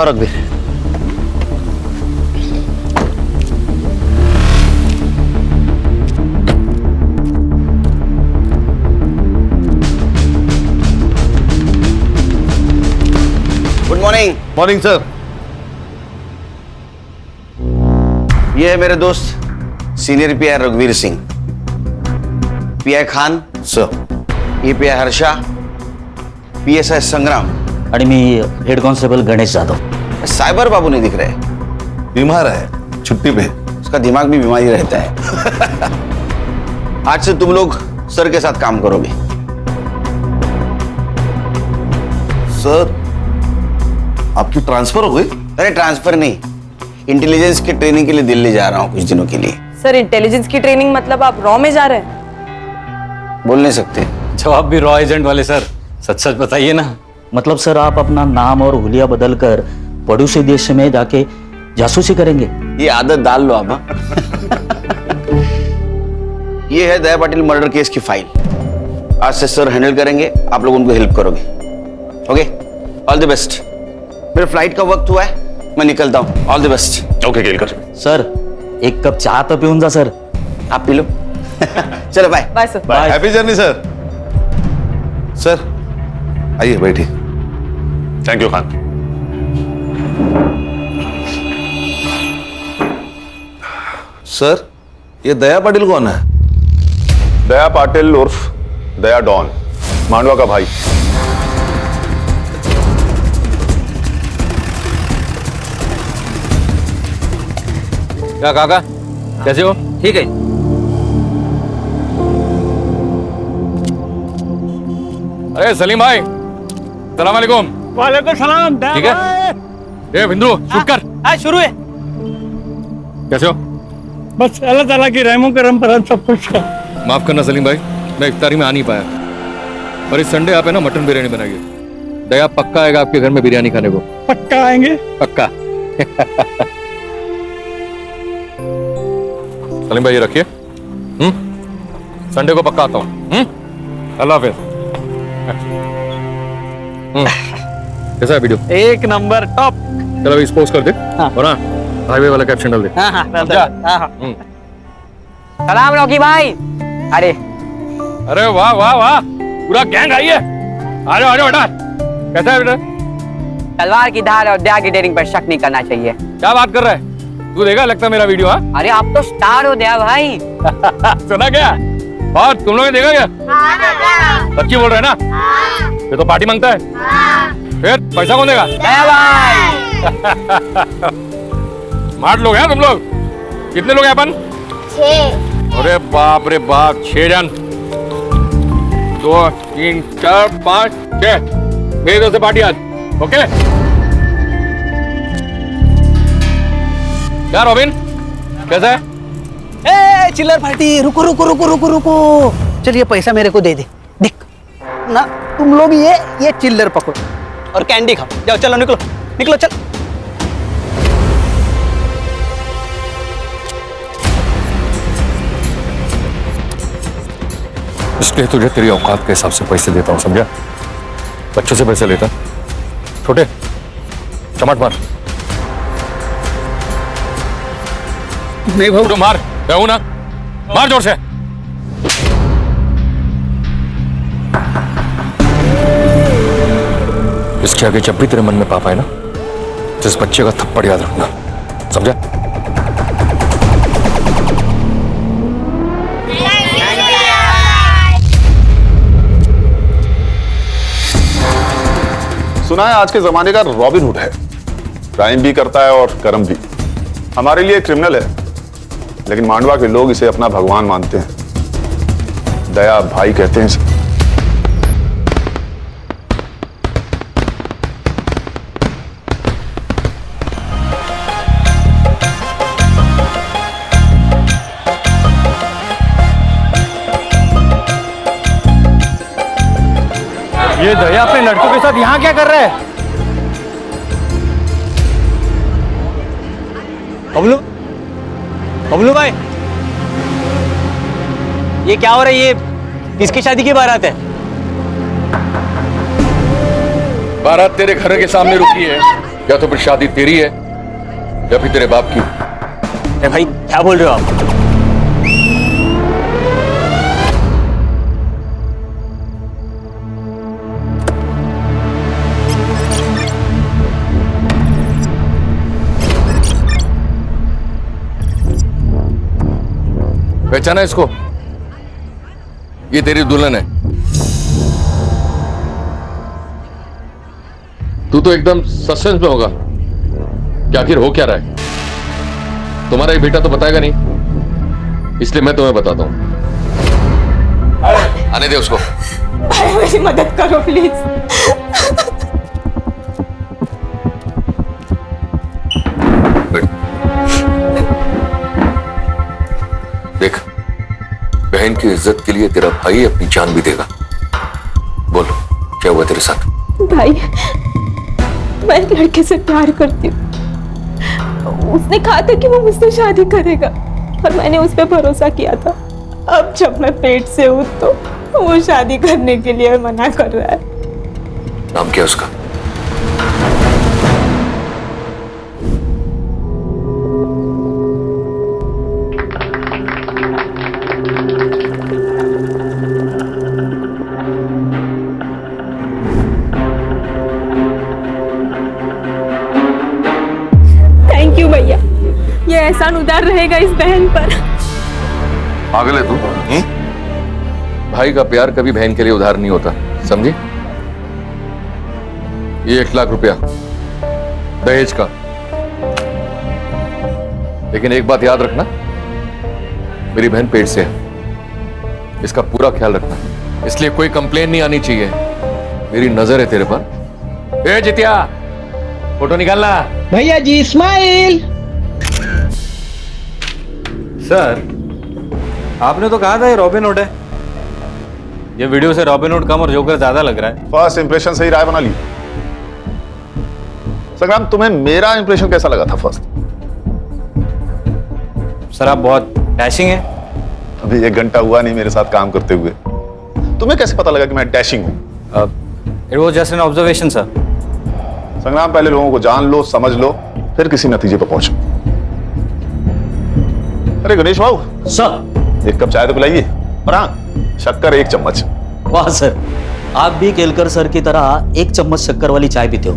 खाओ रघुवीर। Good morning. Morning sir. ये है मेरे दोस्त सीनियर पीआई रघुवीर सिंह, पीआई खान सर। ये पीआई हर्षा, पीएसआई संग्राम आणि मी head constable Ganesh Jadhav. Cyber बाबू नहीं दिख रहे, बीमार है, छुट्टी पे। उसका दिमाग भी बीमार ही रहता है। आज से तुम लोग सर के साथ काम करोगे। सर आपकी ट्रांसफर हो गई? अरे ट्रांसफर नहीं, इंटेलिजेंस की ट्रेनिंग के लिए दिल्ली जा रहा हूँ कुछ दिनों के लिए। सर इंटेलिजेंस की ट्रेनिंग मतलब आप रॉ में जा रहे हैं? बोल नहीं सकते। जवाब भी रॉ एजेंट वाले सर, सच सच बताइए ना। मतलब सर आप अपना नाम और हुलिया बदल कर पड़ोसी देश में जाके जासूसी करेंगे? ये आदत डाल लो आप। हाँ? ये है दया पाटिल मर्डर केस की फाइल। आज से सर हैंडल करेंगे, आप लोग उनको हेल्प करोगे। Okay, all the best. मेरे फ्लाइट का वक्त हुआ है, मैं निकलता हूँ। All the best. Okay Kelkar. Sir एक कप चाय तो पिऊन जा सर। आप पी लो। चलो bye. Bye sir. Bye. Happy journey sir. Sir आइए बैठिए। Thank you Khan. सर ये दया पाटिल कौन है? दया पाटिल उर्फ दया डॉन, मांडवा का भाई। क्या काका, कैसे हो? ठीक है। अरे सलीम भाई, सलाम वालेकुम। वालेकुम सलाम। ठीक है, ये बिंदु शूट कर। शुरू है। कैसे हो? बस अल्लाह ताला की रहमो करम पर हम सब कुछ है। माफ करना सलीम भाई, मैं इफ्तारी में आ नहीं पाया, और इस संडे आप है ना मटन बिरयानी बनाइए। दया पक्का आएगा आपके घर में बिरयानी खाने को। पक्का आएंगे। पक्का। सलीम भाई ये रखिए। संडे को पक्का आता हूँ। अल्लाह हाफिज। कैसा है वीडियो? एक नंबर टॉप। चलो अभी पोस्ट कर दे। और हाँ, हाईवे वाला कैप्शन डाल दे। सलाम रॉकी भाई। अरे अरे वाह वाह वाह, पूरा गैंग आई है। आ जाओ बेटा। कैसा है बेटा? तलवार की धार और दया की डेयरिंग पर शक नहीं करना चाहिए। क्या बात कर रहा है तू? देखा लगता है मेरा वीडियो? हाँ अरे आप तो स्टार हो दया भाई। सुना क्या? और तुम लोगों ने देखा क्या? सच्ची बोल रहे हैं ना? ये तो पार्टी मांगता है। फिर पैसा कौन देगा? दया भाई। स्मार्ट लोग हैं तुम लोग। कितने लोग हैं अपन? 6। अरे बाप रे बाप, 6 जन। 2 3 4 5 6 मेरी तरफ से पार्टी आज। ओके क्या रॉबिन, कैसा है? ए चिल्लर पार्टी, रुको रुको रुको रुको रुको। चल ये पैसा मेरे को दे दे। देख ना, तुम लोग ये चिल्लर पकड़ो और कैंडी खाओ। जाओ चलो, निकलो निकलो चल। इसलिए तुझे तेरी औकात के हिसाब से पैसे देता हूँ, समझा? बच्चों से पैसे लेता छोटे चमट मार। नहीं भाऊ, तो मार, कहूँ ना, मार जोर से। इसके आगे जब भी तेरे मन में पाप आए ना, तो इस बच्चे का थप्पड़ याद रखना, समझा? सुना है आज के जमाने का रॉबिन हुड है, क्राइम भी करता है और कर्म भी। हमारे लिए क्रिमिनल है, लेकिन मांडवा के लोग इसे अपना भगवान मानते हैं। दया भाई कहते हैं इसे। ये दया अपने लड़कों के साथ यहाँ क्या कर रहा है? बबलू, बबलू भाई, ये क्या हो रहा है? ये किसकी शादी की बारात है? बारात तेरे घर के सामने रुकी है, या तो फिर शादी तेरी है या फिर तेरे बाप की। अरे भाई क्या बोल रहे हो आप? पहचाना इसको? ये तेरी दुल्हन है। तू तो एकदम सस्पेंस में होगा कि आखिर हो क्या रहा है। तुम्हारा ये बेटा तो बताएगा नहीं, इसलिए मैं तुम्हें बताता हूं। आने दे उसको। भाई मेरी मदद करो प्लीज। देख, बहन की इज्जत के लिए तेरा भाई अपनी जान भी देगा। बोल, क्या हुआ तेरे साथ? भाई मैं एक लड़के से प्यार करती हूँ। उसने कहा था कि वो मुझसे शादी करेगा और मैंने उस पर भरोसा किया था। अब जब मैं पेट से हूँ तो वो शादी करने के लिए मना कर रहा है। नाम क्या उसका? थैंक यू भैया, ये एहसान उतार रहेगा इस बहन पर। पागल है तू? भाई का प्यार कभी बहन के लिए उधार नहीं होता, समझी? ये 1 लाख रुपया दहेज का। लेकिन एक बात याद रखना, मेरी बहन पेट से है, इसका पूरा ख्याल रखना। इसलिए कोई कंप्लेन नहीं आनी चाहिए। मेरी नजर है तेरे पर। ए जितिया, फोटो निकालना। भैया जी स्माइल। सर, आपने तो कहा था ये रॉबिन हुड है। ये वीडियो से रॉबिन हुड कम और जोकर ज्यादा लग रहा है। फर्स्ट इंप्रेशन से ही राय बना ली। संग्राम, तुम्हें मेरा इंप्रेशन कैसा लगा था फर्स्ट? सर आप बहुत डैशिंग हैं। अभी 1 घंटा हुआ नहीं मेरे साथ काम करते हुए, तुम्हें कैसे पता लगा कि मैं डैशिंग हूं? It was just an observation sir. संग्राम, पहले लोगों को जान लो, समझ लो, फिर किसी नतीजे पर पहुंचो। अरे गणेश बाबू, सर। 1 कप चाय तो पिलाइए। और हाँ, शक्कर 1 चम्मच। वाह सर, आप भी केलकर सर की तरह 1 चम्मच शक्कर वाली चाय पीते हो।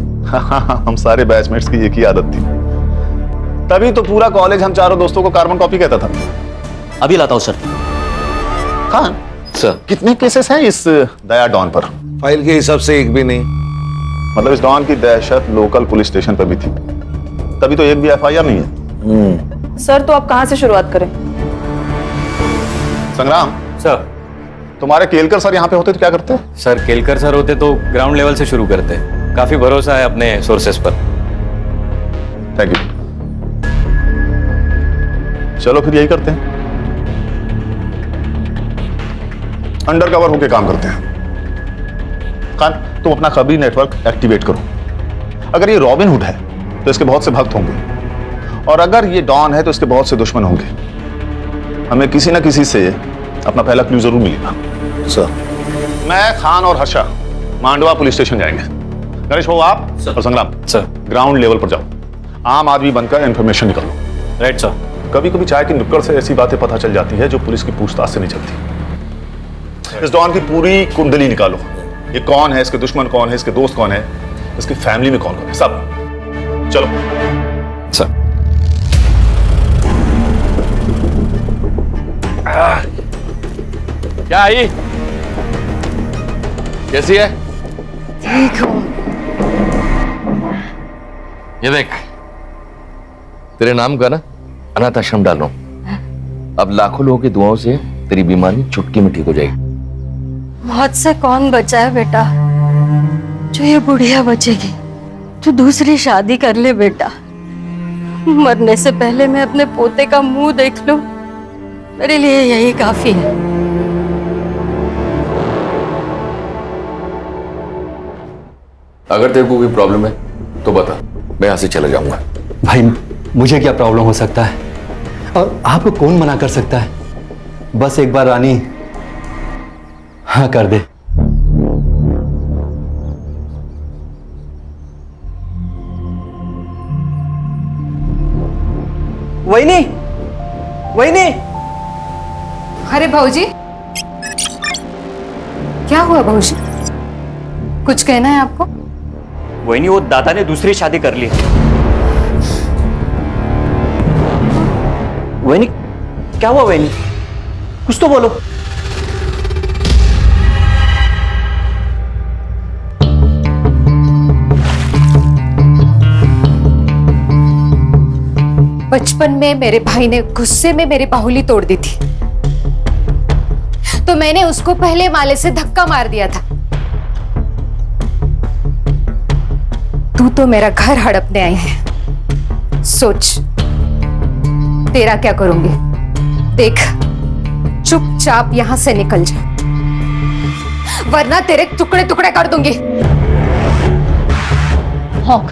हम सारे बैचमेट्स की एक ही आदत थी, तभी तो पूरा कॉलेज हम चारों दोस्तों को कार्बन कॉपी कहता था। अभी लाता हूं सर। खान सर, कितने केसेस हैं इस दया डॉन पर? फाइल के हिसाब से एक भी नहीं। मतलब इस डॉन की दहशत लोकल पुलिस स्टेशन पर भी थी, तभी तो एक भी एफआईआर नहीं है। सर तो आप कहाँ से शुरुआत करें? संग्राम सर, तुम्हारे केलकर सर यहाँ पे होते तो क्या करते? सर केलकर सर होते तो ग्राउंड लेवल से शुरू करते। काफी भरोसा है अपने सोर्सेस पर। Thank you. चलो फिर यही करते हैं, अंडर कवर होके काम करते हैं। खान, तुम अपना खबरी नेटवर्क एक्टिवेट करो। अगर ये रॉबिन हुड है तो इसके बहुत से भक्त होंगे, और अगर ये डॉन है तो इसके बहुत से दुश्मन होंगे। हमें किसी ना किसी से अपना पहला क्लू जरूर मिलेगा। सर, मैं, खान और हर्षा मांडवा पुलिस स्टेशन जाएंगे। गणेश बाबू आप और संग्राम सर। ग्राउंड लेवल पर जाओ, आम आदमी बनकर इंफॉर्मेशन निकालो। Right sir. कभी कभी चाय की नुक्कड़ से ऐसी बातें पता चल जाती है जो पुलिस की पूछताछ से नहीं चलती। इस डॉन की पूरी कुंडली निकालो। ये कौन है, इसके दुश्मन कौन है, इसके दोस्त कौन है, इसकी फैमिली में कौन कौन है, सब। चलो सर। क्या आई? कैसी है? ठीक हूँ। ये देख, तेरे नाम का ना अनाथ आश्रम डाल रहा हूं। अब लाखों लोगों की दुआओं से तेरी बीमारी चुटकी में ठीक हो जाएगी। मौत से कौन बचा है बेटा? जो ये बुढ़िया बचेगी। तू दूसरी शादी कर ले बेटा। मरने से पहले मैं अपने पोते का मुंह देख लूं, मेरे लिए यही काफी है। अगर तेरे को कोई प्रॉब्लम है तो बता, मैं यहां से चला जाऊंगा। भाई मुझे क्या प्रॉब्लम हो सकता है, और आपको कौन मना कर सकता है? बस एक बार रानी हाँ कर दे। वहिनी, वहिनी, अरे भाऊजी, क्या हुआ भाऊजी? कुछ कहना है आपको? वहिनी, वो दादा ने दूसरी शादी कर ली। वहिनी, क्या हुआ वहिनी? कुछ तो बोलो। बचपन में मेरे भाई ने गुस्से में मेरी बाहुली तोड़ दी थी, तो मैंने उसको पहले माले से धक्का मार दिया था। तू तो मेरा घर हड़पने आई है। सोच तेरा क्या करूंगी। देख, चुपचाप यहां से निकल जा, वरना तेरे टुकड़े टुकड़े कर दूंगी। भौंक,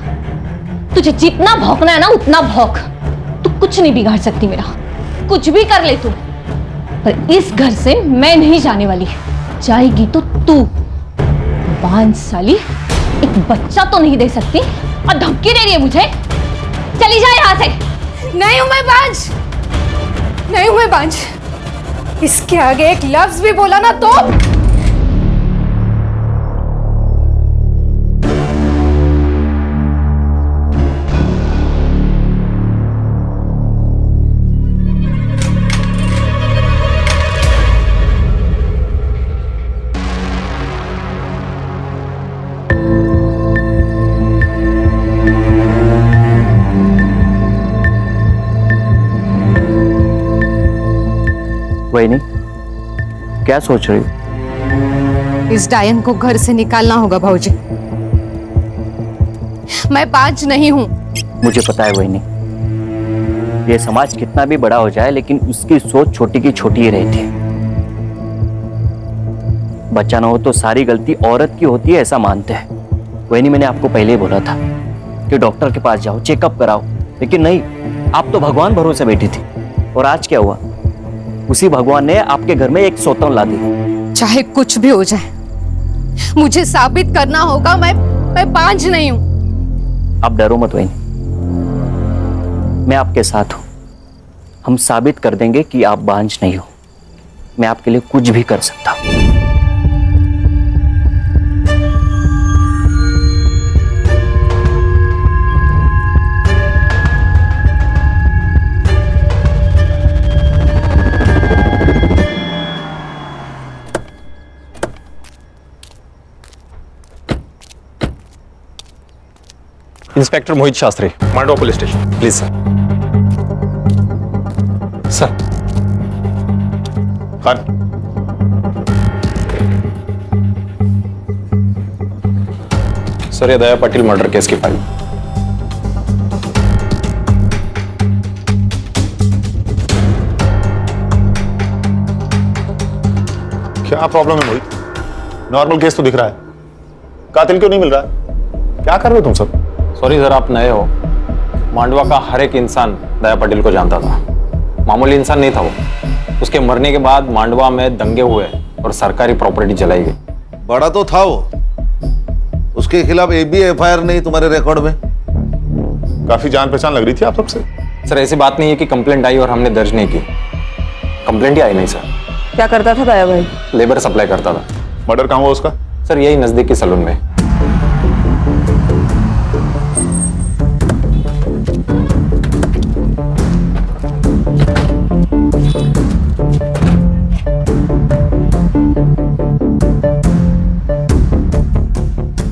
तुझे जितना भौंकना है ना उतना भौंक। तू कुछ नहीं बिगाड़ सकती मेरा, कुछ भी कर ले तू, पर इस घर से मैं नहीं जाने वाली। जाएगी तो तू। बांझ साली, एक बच्चा तो नहीं दे सकती और धमकी दे रही है मुझे। चली जा यहां से। नहीं हूं मैं बांझ, नहीं हूं मैं बांझ। इसके आगे एक लफ्ज भी बोला ना तो वहिनी, क्या सोच रही हो? इस डायन को घर से निकालना होगा भाऊजी। मैं बांझ नहीं हूं। मुझे पता है वहिनी, ये समाज कितना भी बड़ा हो जाए लेकिन उसकी सोच छोटी की छोटी ही रहती है। बच्चा ना हो तो सारी गलती औरत की होती है, ऐसा मानते हैं। वहिनी, मैंने आपको पहले ही बोला था कि डॉक्टर के पास जाओ, चेकअप कराओ, लेकिन नहीं, आप तो भगवान भरोसे बैठी थी। और आज क्या हुआ? उसी भगवान ने आपके घर में एक सौतन ला दी। चाहे कुछ भी हो जाए, मुझे साबित करना होगा मैं बांझ नहीं हूं। आप डरो मत वहिनी, मैं आपके साथ हूं। हम साबित कर देंगे कि आप बांझ नहीं हो। मैं आपके लिए कुछ भी कर सकता हूं। Inspector Mohit Shastri, Mandwa police station. Please sir. Sir. Khan, sir, ये दया पाटिल मर्डर केस की फाइल। क्या प्रॉब्लम है मोहित? नॉर्मल केस तो दिख रहा है, कातिल क्यों नहीं मिल रहा है? क्या कर रहे हो तुम सब? सॉरी सर, आप नए हो। मांडवा का हर एक इंसान दया पाटिल को जानता था। मामूली इंसान नहीं था वो। उसके मरने के बाद मांडवा में दंगे हुए और सरकारी प्रॉपर्टी जलाई गई। बड़ा तो था वो, उसके खिलाफ एक भी एफआईआर नहीं तुम्हारे रिकॉर्ड में? काफी जान पहचान लग रही थी आप सबसे। सर, ऐसी बात नहीं है कि कंप्लेंट आई और हमने दर्ज नहीं की। कंप्लेंट ही आई नहीं सर। क्या करता था दया भाई? लेबर सप्लाई करता था। मर्डर कहाँ हुआ उसका? सर, यही नजदीकी सलून में।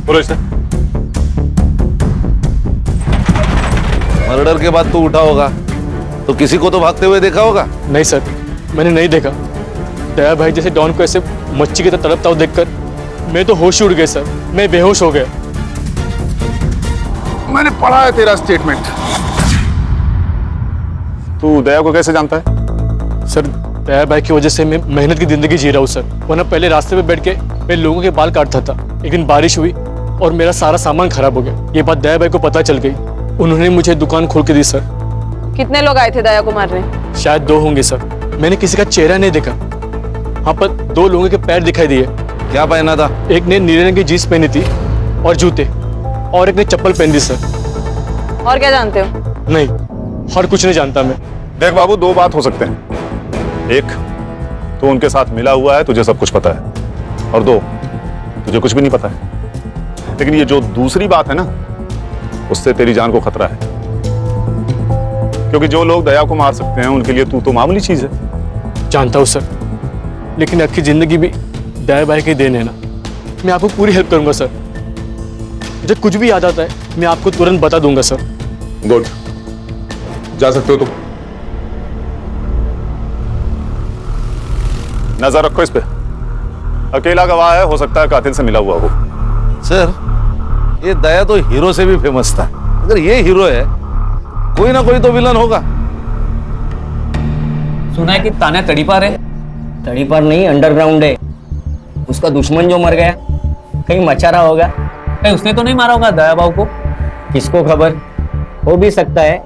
बोलो इसे। मर्डर के बाद तू उठा होगा तो किसी को तो भागते हुए देखा होगा? नहीं सर, मैंने नहीं देखा। दया भाई जैसे डॉन को ऐसे मच्छी की तरह तड़पता हुआ देखकर मैं तो होश उड़ गए सर। मैं बेहोश हो गया। मैंने पढ़ा है तेरा स्टेटमेंट। तू दया को कैसे जानता है? सर, दया भाई की वजह से मैं मेहनत की जिंदगी जी रहा हूँ सर। वरना पहले रास्ते पे बैठ के मैं लोगों के बाल काटता था। एक दिन बारिश हुई और मेरा सारा सामान खराब हो गया। ये बात दया भाई को पता चल गई। उन्होंने मुझे दुकान खोल के दी सर। कितने लोग आए थे दया को मारने? शायद 2 होंगे सर। मैंने किसी का चेहरा नहीं देखा। हाँ, पर 2 लोगों के पैर दिखाई दिए। क्या पहना था? एक ने नीले रंग की जीन्स पहनी थी और जूते, और एक ने चप्पल पहनी थी सर। और क्या जानते हो? नहीं, और कुछ नहीं जानता मैं। देख बाबू, दो बात हो सकते हैं। एक, तो उनके साथ मिला हुआ है, तुझे सब कुछ पता है, और दो, तुझे कुछ भी नहीं पता है। लेकिन ये जो दूसरी बात है ना, उससे तेरी जान को खतरा है, क्योंकि जो लोग दया को मार सकते हैं उनके लिए तू तो मामूली चीज है। जानता हूँ सर, लेकिन आपकी जिंदगी भी दया भाई की देन है ना। मैं आपको पूरी हेल्प करूंगा सर। मुझे कुछ भी याद आता है मैं आपको तुरंत बता दूंगा सर। गुड, जा सकते हो तुम। नजर रखो इस पे, अकेला गवाह है, हो सकता है कातिल से मिला हुआ हो। सर, ये दया तो हीरो से भी फेमस था। अगर ये हीरो है, कोई ना कोई तो विलन होगा। सुना है कि ताना तड़ीपार है। तड़ीपार नहीं, अंडरग्राउंड है। उसका दुश्मन जो मर गया, कहीं मचा रहा होगा। कहीं उसने तो नहीं मारा होगा दया बाबू को? किसको खबर, हो भी सकता है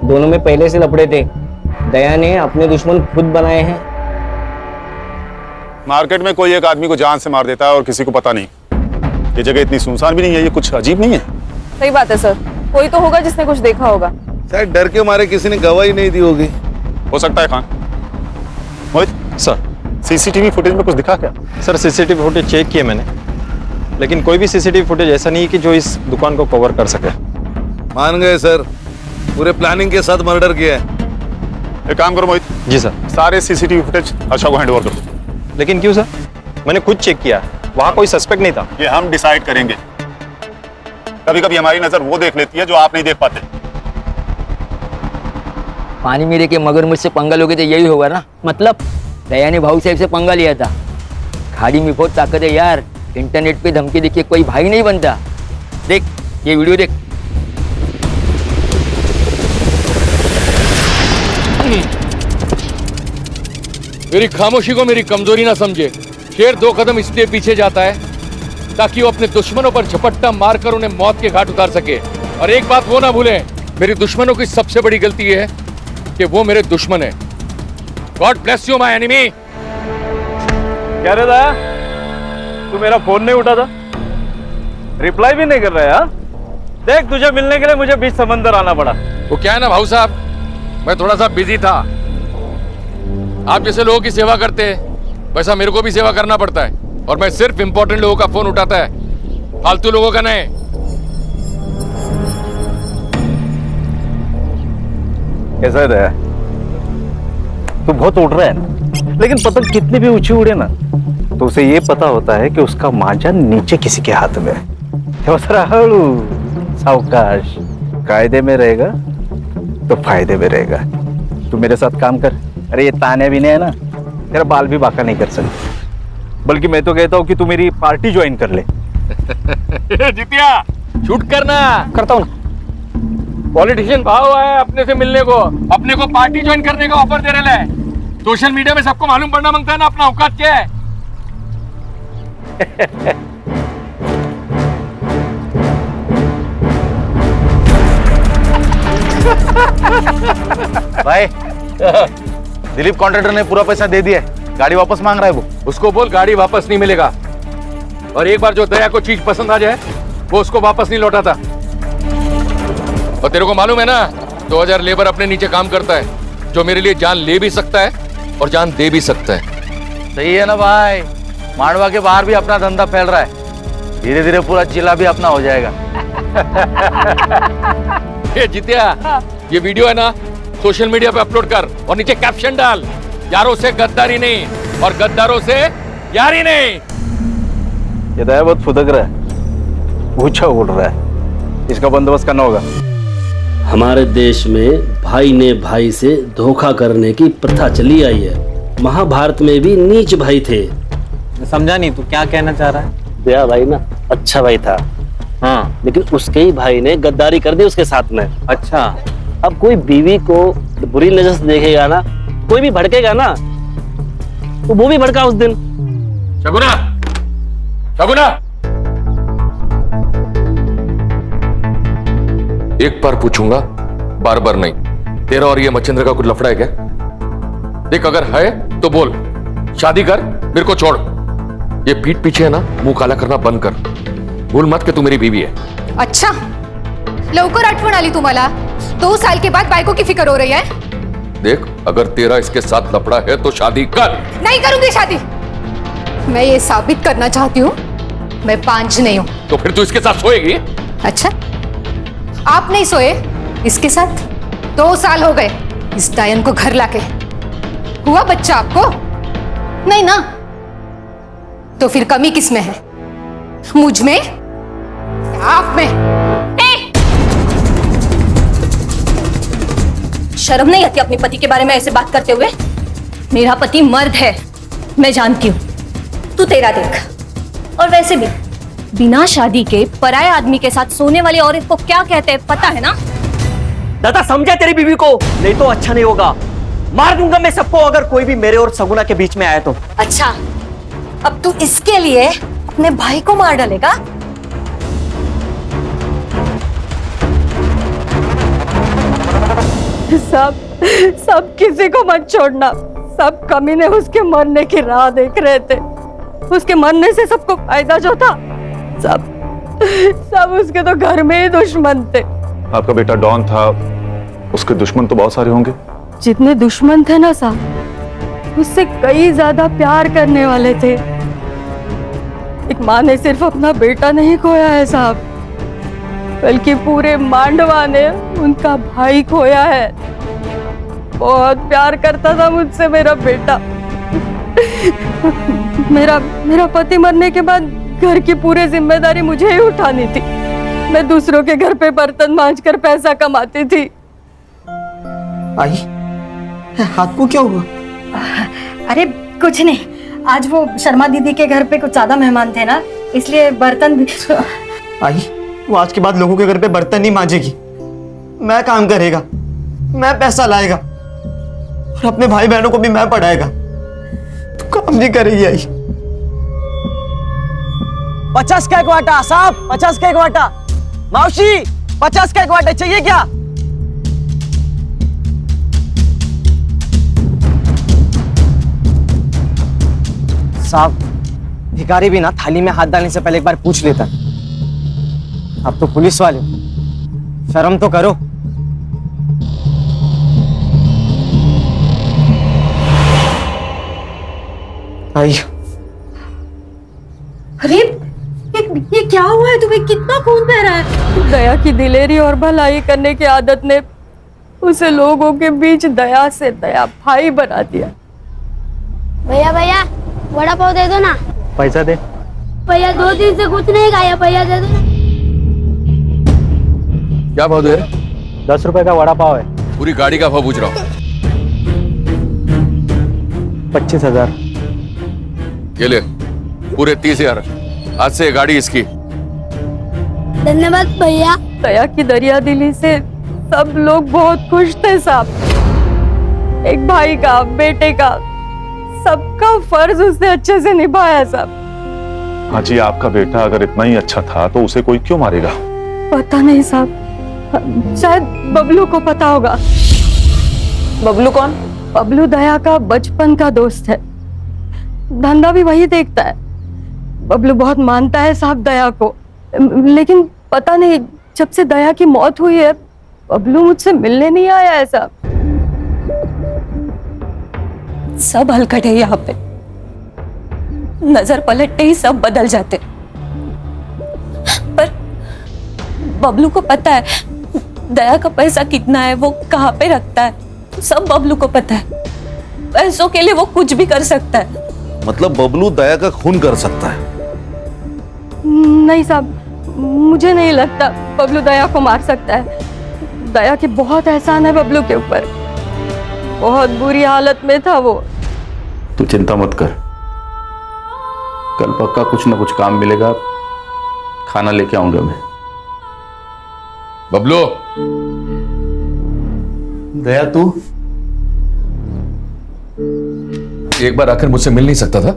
दोनों में पहले से लपड़े थे। दया ने अपने दुश्मन खुद बनाए हैं। मार्केट में कोई एक आदमी को जान से मार देता है और किसी को पता नहीं। ये जगह इतनी सुनसान भी नहीं है, ये कुछ अजीब नहीं है? सही बात है सर, कोई तो होगा जिसने कुछ देखा होगा। शायद डर के मारे किसी ने गवाही नहीं दी होगी। हो सकता है। खान, मोहित सर, सीसीटीवी फुटेज में कुछ दिखा क्या? सर सीसीटीवी फुटेज चेक किए मैंने, लेकिन कोई भी सीसीटीवी फुटेज ऐसा नहीं है कि जो इस दुकान को कवर कर सके। मान गए सर, पूरे प्लानिंग के साथ मर्डर किया है। एक काम करो मोहित। जी सर। सारे सीसीटीवी फुटेज हर्षा को हैंड ओवर कर दो। लेकिन क्यों सर? मैंने खुद चेक किया, वहां कोई सस्पेक्ट नहीं था। ये हम डिसाइड करेंगे। कभी कभी हमारी नजर वो देख लेती है जो आप नहीं देख पाते। पानी में रह के मगरमच्छ से पंगा लोगे तो यही होगा ना। मतलब दया ने भाऊ साहब से पंगा लिया था। खाड़ी में बहुत ताकत है यार। इंटरनेट पे धमकी देखिए कोई भाई नहीं बनता। देख ये वीडियो देख। मेरी खामोशी को मेरी कमजोरी ना समझे। शेर दो कदम इसलिए पीछे जाता है ताकि वो अपने दुश्मनों पर झपट्टा मारकर उन्हें मौत के घाट उतार सके। और एक बात वो ना भूलें, मेरी दुश्मनों की सबसे बड़ी गलती ये है कि वो मेरे दुश्मन है। God bless you my enemy. क्या रे दया, तू मेरा फोन नहीं उठाता, रिप्लाई भी नहीं कर रहा है? देख, तुझे मिलने के लिए मुझे बीच समंदर आना पड़ा। वो क्या है ना भाऊ साहब, मैं थोड़ा सा बिजी था। आप जैसे लोगों की सेवा करते हैं वैसा मेरे को भी सेवा करना पड़ता है, और मैं सिर्फ इंपॉर्टेंट लोगों का फोन उठाता है, फालतू लोगों का नहीं। कैसा है दया? तू बहुत उड़ रहा है ना, लेकिन पतंग कितनी भी ऊंची उड़े ना तो उसे ये पता होता है कि उसका मांझा नीचे किसी के हाथ में है। सावकाश, कायदे में रहेगा तो फायदे में रहेगा। तू मेरे साथ काम कर। अरे ये ताने भी नहीं है ना, तेरा बाल भी बाका नहीं कर सकते। बल्कि मैं तो कहता हूँ कि तू मेरी पार्टी ज्वाइन कर ले। जितिया, शूट करना। करता हूँ। पॉलिटिशियन भाव है अपने से मिलने को, अपने को पार्टी ज्वाइन करने का ऑफर दे रहे हैं। सोशल मीडिया में सबको मालूम पड़ना मांगता है ना अपना औकात क्या है। भाई, दिलीप कॉन्ट्रैक्टर ने पूरा पैसा दे दिया है, गाड़ी वापस मांग रहा है वो। उसको बोल गाड़ी वापस नहीं मिलेगा, और एक बार जो दया को चीज पसंद आ जाए वो उसको वापस नहीं लौटाता। और तेरे को मालूम है ना, 2000 लेबर अपने नीचे काम करता है, जो मेरे लिए जान ले भी सकता है और जान दे भी सकता है। सही है ना भाई, मांडवा के बाहर भी अपना धंधा फैल रहा है, धीरे धीरे पूरा जिला भी अपना हो जाएगा। ये जितिया, ये वीडियो है ना, सोशल मीडिया पे अपलोड कर और नीचे कैप्शन डाल, यारों से गद्दारी नहीं और गद्दारों से यारी नहीं। ये दया बहुत फुदक रहा है, ऊंचा उड़ रहा है, इसका बंदोबस्त करना होगा। हमारे देश में भाई ने भाई से धोखा करने की प्रथा चली आई है। महाभारत में भी नीच भाई थे। समझा नहीं, तू क्या कहना चाह रहा है? दया भाई ना अच्छा भाई था, हाँ, लेकिन उसके ही भाई ने गद्दारी कर दी उसके साथ में। अच्छा, अब कोई बीवी को बुरी नजर से देखेगा ना, कोई भी भड़केगा ना, तो वो भी भड़का उस दिन। शगुना, शगुना, एक बार पूछूंगा, बार बार नहीं। तेरा और ये मच्छिंद्र का कुछ लफड़ा है क्या? देख, अगर है तो बोल, शादी कर, मेरे को छोड़। ये पीठ पीछे है ना, मुंह काला करना बंद कर। भूल मत कि तू मेरी बीवी है। अच्छा, लवकर आठवण आली तुम्हाला? 2 साल के बाद बाइकों की फिक्र हो रही है? देख, अगर तेरा इसके साथ लफड़ा है तो शादी कर। नहीं करूंगी शादी। मैं ये साबित करना चाहती हूँ मैं पांच नहीं हूँ। तो फिर तू इसके साथ सोएगी? अच्छा, आप नहीं सोए इसके साथ? 2 साल हो गए इस डायन को घर लाके। हुआ बच्चा आपको? नहीं ना? तो फिर कमी किस में है? मुझ में? आप में? शर्म नहीं आती अपने पति के बारे में ऐसे बात करते हुए? मेरा पति मर्द है, मैं जानती हूँ। तू तेरा देख। और वैसे भी बिना शादी के पराये आदमी के साथ सोने वाली औरत को क्या कहते हैं पता है ना? दादा समझा तेरी बीवी को, नहीं तो अच्छा नहीं होगा। मार दूंगा मैं सबको अगर कोई भी मेरे और सगुना के बीच में आया तो। अच्छा, अब तू इसके लिए अपने भाई को मार डालेगा? सब किसी को मत छोड़ना। सब कमीने उसके मरने की राह देख रहे थे। उसके मरने से सबको फायदा जो था, सब उसके तो घर में ही दुश्मन थे। आपका बेटा डॉन था, उसके दुश्मन तो बहुत सारे होंगे। जितने दुश्मन थे ना साहब, उससे कई ज्यादा प्यार करने वाले थे। एक माँ ने सिर्फ अपना बेटा नहीं खोया है साहब, बल्कि पूरे मांडवा ने उनका भाई खोया है। बहुत प्यार करता था मुझसे मेरा बेटा। मेरा पति मरने के बाद घर की पूरी जिम्मेदारी मुझे ही उठानी थी। मैं दूसरों के घर पे बर्तन मांजकर पैसा कमाती थी। आई, हाथ को क्या हुआ? अरे कुछ नहीं, आज वो शर्मा दीदी के घर पे कुछ ज्यादा मेहमान थे ना, इसलिए बर्तन भी। आई, वो आज के बाद लोगों के घर पे बर्तन नहीं मांजेगी। मैं काम करेगा, मैं पैसा लाएगा और अपने भाई बहनों को भी मैं पढ़ाएगा। तू काम नहीं करेगी आई। 50 का एक वाटा साहब, 50 का एक वाटा। मौसी 50 का एक वाटा चाहिए क्या? साहब, भिखारी भी ना थाली में हाथ डालने से पहले एक बार पूछ लेता। अब तो पुलिस वाले, शर्म तो करो। आई, अरे ये क्या हुआ है तुम्हें? कितना खून बह रहा है? दया की दिलेरी और भलाई करने की आदत ने उसे लोगों के बीच दया से दया भाई बना दिया। भैया भैया वड़ा पाव दे दो ना। पैसा दे। भैया 2 दिन से कुछ नहीं खाया, भैया दे दो ना। क्या भाव दे? 10 रुपए का वड़ा पाव है। पूरी गाड़ी का भाव पूछ रहा हूँ। 25,000। ये ले, पूरे 30,000। आज से गाड़ी इसकी। धन्यवाद भैया। दया की दरिया दिली से सब लोग बहुत खुश थे साहब। एक भाई का, बेटे का, सबका फर्ज उसने अच्छे से निभाया साहब। हाँ जी, आपका बेटा अगर इतना ही अच्छा था तो उसे कोई क्यों मारेगा? पता नहीं साहब, शायद बबलू को पता होगा। बबलू कौन? बबलू दया का बचपन का दोस्त है, धंधा भी वही देखता है। बबलू बहुत मानता है साहब दया को, लेकिन पता नहीं जब से दया की मौत हुई है बबलू मुझसे मिलने नहीं आया है साहब। सब हलकट है यहाँ पे, नजर पलटते ही सब बदल जाते। पर बबलू को पता है दया का पैसा कितना है, वो कहाँ पे रखता है, सब बबलू को पता है। पैसों के लिए वो कुछ भी कर सकता है। मतलब बबलू दया का खून कर सकता है? नहीं साहब, मुझे नहीं लगता बबलू दया को मार सकता है। दया के बहुत एहसान है बबलू के ऊपर, बहुत बुरी हालत में था वो। तू चिंता मत कर, कल पक्का कुछ ना कुछ काम मिलेगा, खाना लेके आऊंगा मैं। बबलू, दया तू एक बार आकर मुझसे मिल नहीं सकता था?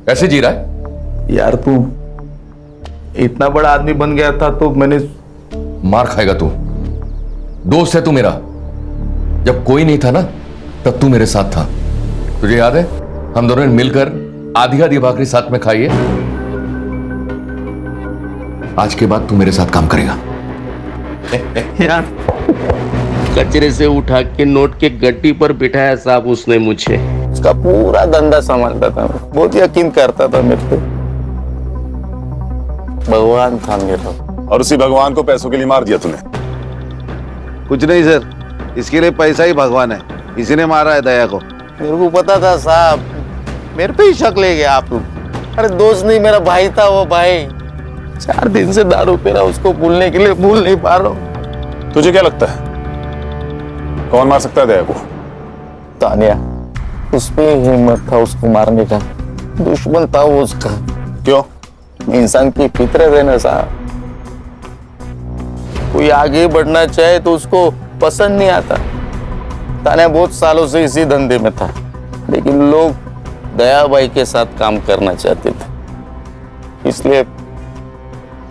कैसे जी रहा है? यार तू इतना बड़ा आदमी बन गया था तो मैंने। मार खाएगा तू, दोस्त है तू मेरा। जब कोई नहीं था ना तब तू मेरे साथ था। तुझे याद है हम दोनों ने मिलकर आधी आधी भाकरी साथ में खाई है? आज के बाद तू मेरे साथ काम करेगा। यार कचरे से उठा के नोट के गड्डी पर बिठाया साहब उसने मुझे। उसका पूरा धंधा संभालता था, बहुत यकीन करता था मेरे पे। भगवान था मेरा। और उसी भगवान को पैसों के लिए मार दिया तूने। कुछ नहीं सर, इसके लिए पैसा ही भगवान है, इसी ने मारा है दया को। मेरे को पता था साहब, मेरे पे ही शक ले गया आप लोग। अरे दोस्त नहीं, मेरा भाई था वो भाई। 4 दिन से दारू पी रहा, उसको भूलने के लिए भूल नहीं पा रहा हूँ। तुझे क्या लगता है कौन मार सकता है दया को? तानिया, उस पे हिम्मत था उसको मारने का, दुश्मन था वो उसका। क्यों? इंसान की फितरत है ना साहब, कोई आगे बढ़ना चाहे तो उसको पसंद नहीं आता। तानिया बहुत सालों से इसी धंधे में था, लेकिन लोग दया भाई के साथ काम करना चाहते थे, इसलिए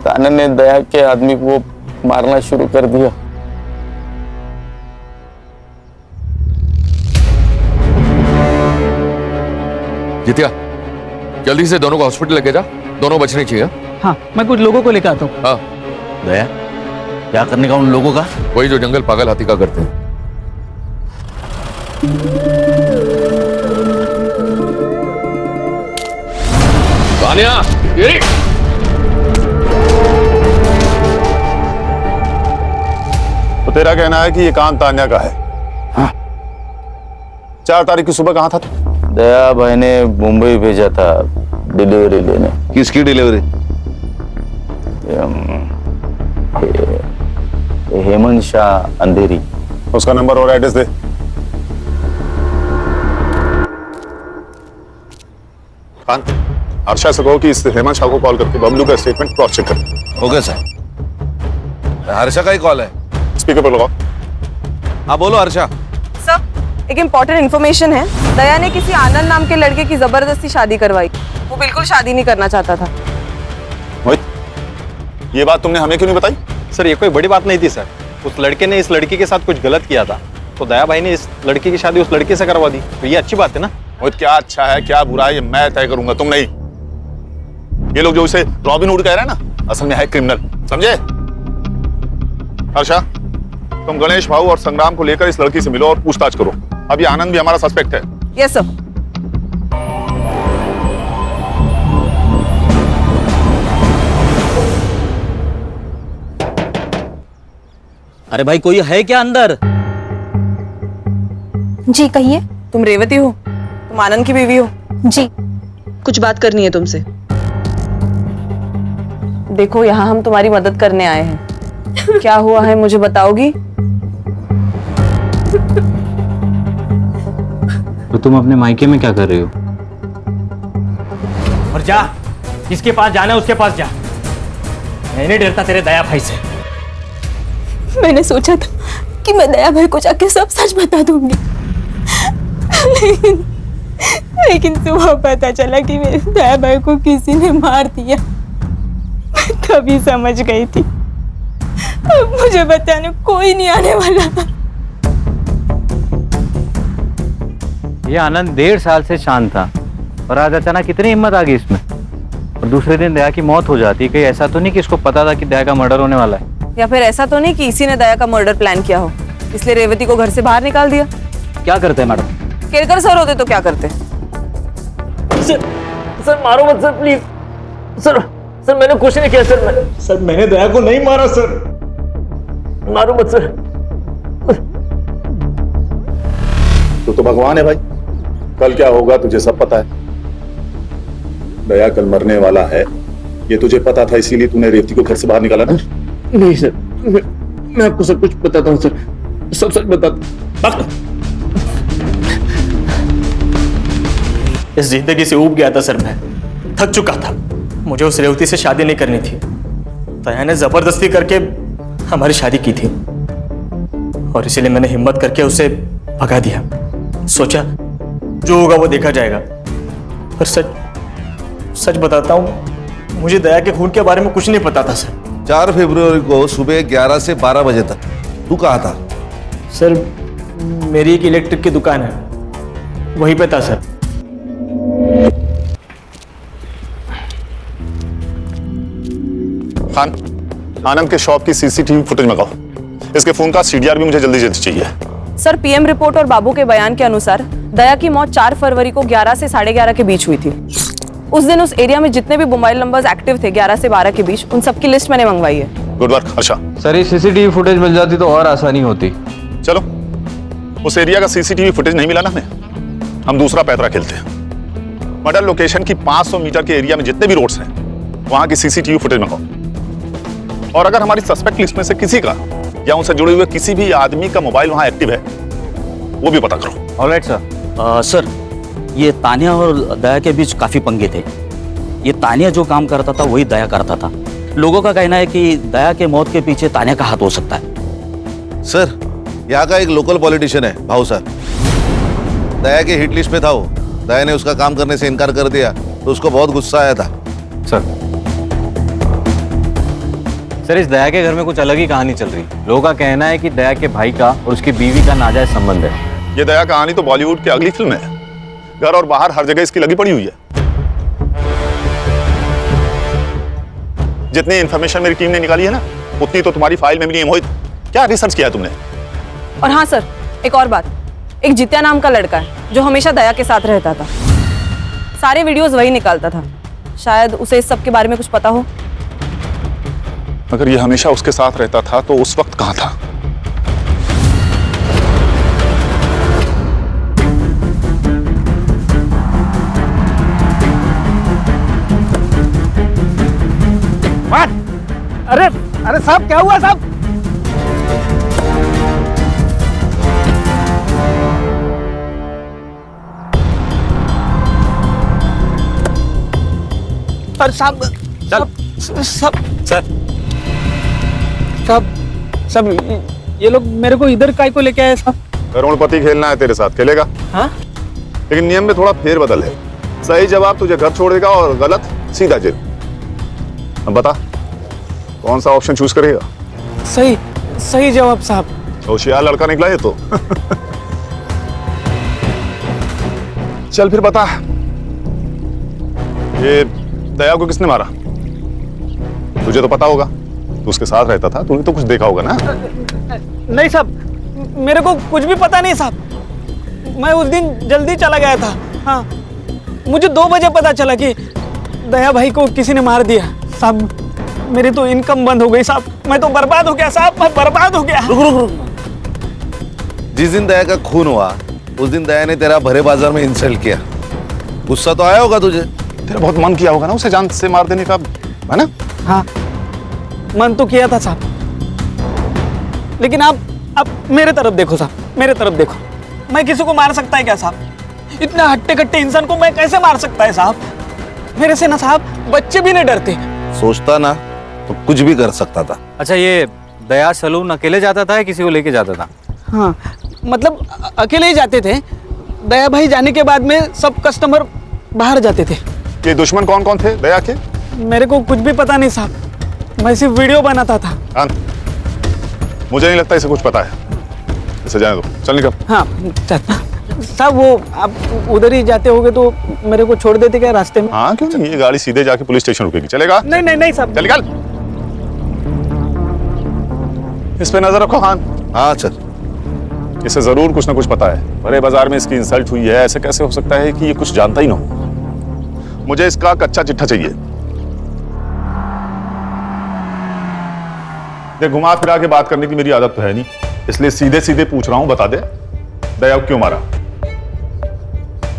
तान्या ने दया के आदमी को मारना शुरू कर दिया। जितिया, जल्दी से दोनों को हॉस्पिटल लेके जा, दोनों बचने चाहिए। हाँ, मैं कुछ लोगों को लेकर आता हूँ। हाँ। दया, क्या करने का उन लोगों का? वही जो जंगल पागल हाथी का करते हैं। तानिया, ये तो तेरा कहना है कि ये काम तान्या का है? हाँ। 4 तारीख की सुबह कहाँ था तू? दया भाई ने मुंबई भेजा था डिलीवरी लेने। किसकी डिलीवरी? हेमंत शाह अंधेरी। उसका नंबर और एड्रेस दे। खान, हर्षा से कहो कि इस हेमंत शाह को कॉल करके बबलू का स्टेटमेंट क्रॉस चेक कर। Okay sir. हर्षा का ही कॉल है, स्पीकर पर लगाओ। हाँ बोलो हर्षा। सर, एक इम्पोर्टेंट इन्फॉर्मेशन है। दया ने किसी आनंद नाम के लड़के की जबरदस्ती शादी करवाई। वो बिल्कुल शादी नहीं करना चाहता था। ये बात तुमने हमें क्यों नहीं बताई? सर, ये कोई बड़ी बात नहीं थी सर। उस लड़के ने इस लड़की के साथ कुछ गलत किया था, तो दया भाई ने इस लड़की की शादी उस लड़के से करवा दी। तो ये अच्छी बात है ना। मोहित, क्या अच्छा है क्या बुरा है ये मैं तय करूंगा, तुम नहीं। ये लोग जो इसे रॉबिन हुड कह रहे हैं ना, असल में है क्रिमिनल, समझे? हर्षा, तुम गणेश भाऊ और संग्राम को लेकर इस लड़की से मिलो और पूछताछ करो। अब ये आनंद भी हमारा सस्पेक्ट है। Yes sir. अरे भाई, कोई है क्या अंदर? जी कहिए। तुम रेवती हो? तुम आनंद की बीवी हो? जी। कुछ बात करनी है तुमसे। देखो, यहाँ हम तुम्हारी मदद करने आए हैं। क्या हुआ है मुझे बताओगी? तो तुम अपने मायके में क्या कर रही हो? और जा, जिसके पास जाना है उसके पास जा। मैं नहीं डरता तेरे दया भाई से। मैंने सोचा था कि मैं दया भाई को जाके सब सच बता दूंगी, लेकिन सुबह पता चला कि मेरे दया भाई को किसी ने मार दिया। मैं तभी समझ गई थी, अब मुझे बताने कोई नहीं आने वाला। ये आनंद 1.5 साल से शांत था, और आज अचानक कितनी हिम्मत आ गई इसमें। और दूसरे दिन दया की मौत हो जाती है। कहीं ऐसा तो नहीं कि इसको पता था कि दया का मर्डर होने वाला है? या फिर ऐसा तो नहीं कि इसी ने दया का मर्डर प्लान किया हो, इसलिए रेवती को घर से बाहर निकाल दिया? क्या करते हैं मैडम? केरकर सर होते तो क्या करते? सर मारो मत सर, प्लीज। सर मैंने कुछ नहीं किया सर। मैंने दया को नहीं मारा सर। मारो मत सर। तो भगवान है भाई, कल क्या होगा तुझे सब पता है। दया कल मरने वाला है, ये तुझे पता था, इसीलिए तूने रेवती को घर से बाहर निकाला ना? नहीं सर, मैं आपको सब कुछ बताता हूँ सर, सब सच बताता। इस जिंदगी से ऊब गया था सर, मैं थक चुका था। मुझे उस रेवती से शादी नहीं करनी थी। दया ने जबरदस्ती करके हमारी शादी की थी, और इसीलिए मैंने हिम्मत करके उसे भगा दिया। सोचा जो होगा वो देखा जाएगा। पर सच बताता हूँ, मुझे दया के खून के बारे में कुछ नहीं पता था सर। 4 फरवरी को सुबह 11 से 12 बजे तक तू कहाँ था? सर, मेरी एक इलेक्ट्रिक की दुकान है, वहीं पे था सर। खान, आनंद के शॉप की सीसीटीवी फुटेज मंगाओ। इसके फोन का सीडीआर भी मुझे जल्दी जल्दी चाहिए। सर, पीएम रिपोर्ट और बाबू के बयान के अनुसार दया की मौत 4 फरवरी को 11 से 11:30 के बीच हुई थी। उस दिन उस एरिया में जितने भी मोबाइल नंबर्स एक्टिव थे 11 से 12 के बीच, उन सबकी लिस्ट मैंने मंगवाई है। Good work Harsha. सर, ये सीसीटीवी फुटेज मिल जाती तो और आसानी होती। चलो, उस एरिया का सीसीटीवी फुटेज नहीं मिला ना हमें, हम दूसरा पैतरा खेलते हैं। मर्डर लोकेशन की 500 मीटर के एरिया में जितने भी रोड्स हैं वहां की सीसीटीवी फुटेज मंगाओ, और अगर हमारी सस्पेक्ट लिस्ट में से किसी का या उनसे जुड़े हुए किसी भी आदमी का मोबाइल वहां एक्टिव है वो भी पता करो। Alright sir. सर, ये तानिया और दया के बीच काफी पंगे थे। ये तानिया जो काम करता था वही दया करता था। लोगों का कहना है कि दया के मौत के पीछे तानिया का हाथ हो सकता है। सर, यहाँ का एक लोकल पॉलिटिशियन है भाऊ सर, दया के हिट लिस्ट में था वो। दया ने उसका काम करने से इनकार कर दिया तो उसको बहुत गुस्सा आया था। सर, इस दया के घर में कुछ अलग ही कहानी चल रही। लोगों का कहना है कि दया के भाई का और उसकी बीवी का नाजायज संबंध है। ये दया कहानी तो बॉलीवुड की अगली फिल्म है। घर और बाहर हर जगह इसकी लगी पड़ी हुई है। जितनी इंफॉर्मेशन मेरी टीम ने निकाली है ना, उतनी तो तुम्हारी फाइल में भी नहीं है। मोहित, क्या रिसर्च किया तुमने? और हाँ सर, एक और बात, एक जित्या नाम का लड़का है जो हमेशा दया के साथ रहता था। सारे वीडियोस वही निकालता था। शायद उसे इस सब के बारे में कुछ पता हो। अगर ये हमेशा उसके साथ रहता था तो उस वक्त कहां था? अरे अरे साहब, क्या हुआ साहब? अरे साहब, सब ये लोग मेरे को इधर काय को लेके आए साहब? करोड़पति खेलना है तेरे साथ, खेलेगा? हाँ? लेकिन नियम में थोड़ा फेरबदल है। सही जवाब तुझे घर छोड़ देगा और गलत सीधा जेल। अब बता, कौन सा ऑप्शन चूज करेगा? सही जवाब साहब। होशियार लड़का निकला है तो। चल फिर बता, ये दया को किसने मारा? तुझे तो पता होगा, तू उसके साथ रहता था, तूने तो कुछ देखा होगा ना? नहीं साहब, मेरे को कुछ भी पता नहीं साहब। मैं उस दिन जल्दी चला गया था। हाँ, मुझे 2 बजे पता चला कि दया भाई को किसी ने मार दिया साहब। मेरी तो इनकम बंद हो गई साहब। मैं तो बर्बाद हो गया साहब, मैं बर्बाद हो गया। रुक। जिस दिन दया का खून हुआ उस दिन दया ने तेरा भरे बाजार में इंसल्ट किया। गुस्सा तो आया होगा तुझे? तेरा बहुत मन किया होगा ना उसे जान से मार देने का, है ना? हाँ, मन तो किया था साहब। लेकिन आप मेरे तरफ देखो साहब, मेरे तरफ देखो। मैं किसी को मार सकता है क्या साहब? इतना हट्टे कट्टे इंसान को मैं कैसे मार सकता है साहब? मेरे से ना साहब बच्चे भी नहीं डरते। सोचता ना तो कुछ भी कर सकता था। अच्छा, ये दया सलून अकेले जाता था या किसी को लेके जाता था? हाँ, मतलब अकेले ही जाते थे। दया भाई जाने के बाद में सब कस्टमर बाहर जाते थे। ये दुश्मन कौन कौन थे दया के? मेरे को कुछ भी पता नहीं साहब, मैं सिर्फ वीडियो बनाता था। मुझे नहीं लगता इसे कुछ पता है। इसे जाने दो, चल निकल। हाँ साहब, वो आप उधर ही जाते होगे तो मेरे को छोड़ देते क्या रास्ते में? हाँ, क्यों नहीं? ये गाड़ी सीधे जाके पुलिस स्टेशन रुकेगी, चलेगा? नहीं साहब। चल निकल। इस पे नजर रखो खान। हाँ चल। इसे जरूर कुछ ना कुछ पता है। बड़े बाजार में इसकी इंसल्ट हुई है, ऐसे कैसे हो सकता है कि ये कुछ जानता ही ना हो? मुझे इसका कच्चा चिट्ठा चाहिए। देख, घुमा फिरा के बात करने की मेरी आदत तो है नहीं, इसलिए सीधे सीधे पूछ रहा हूं, बता दे दया को क्यों मारा?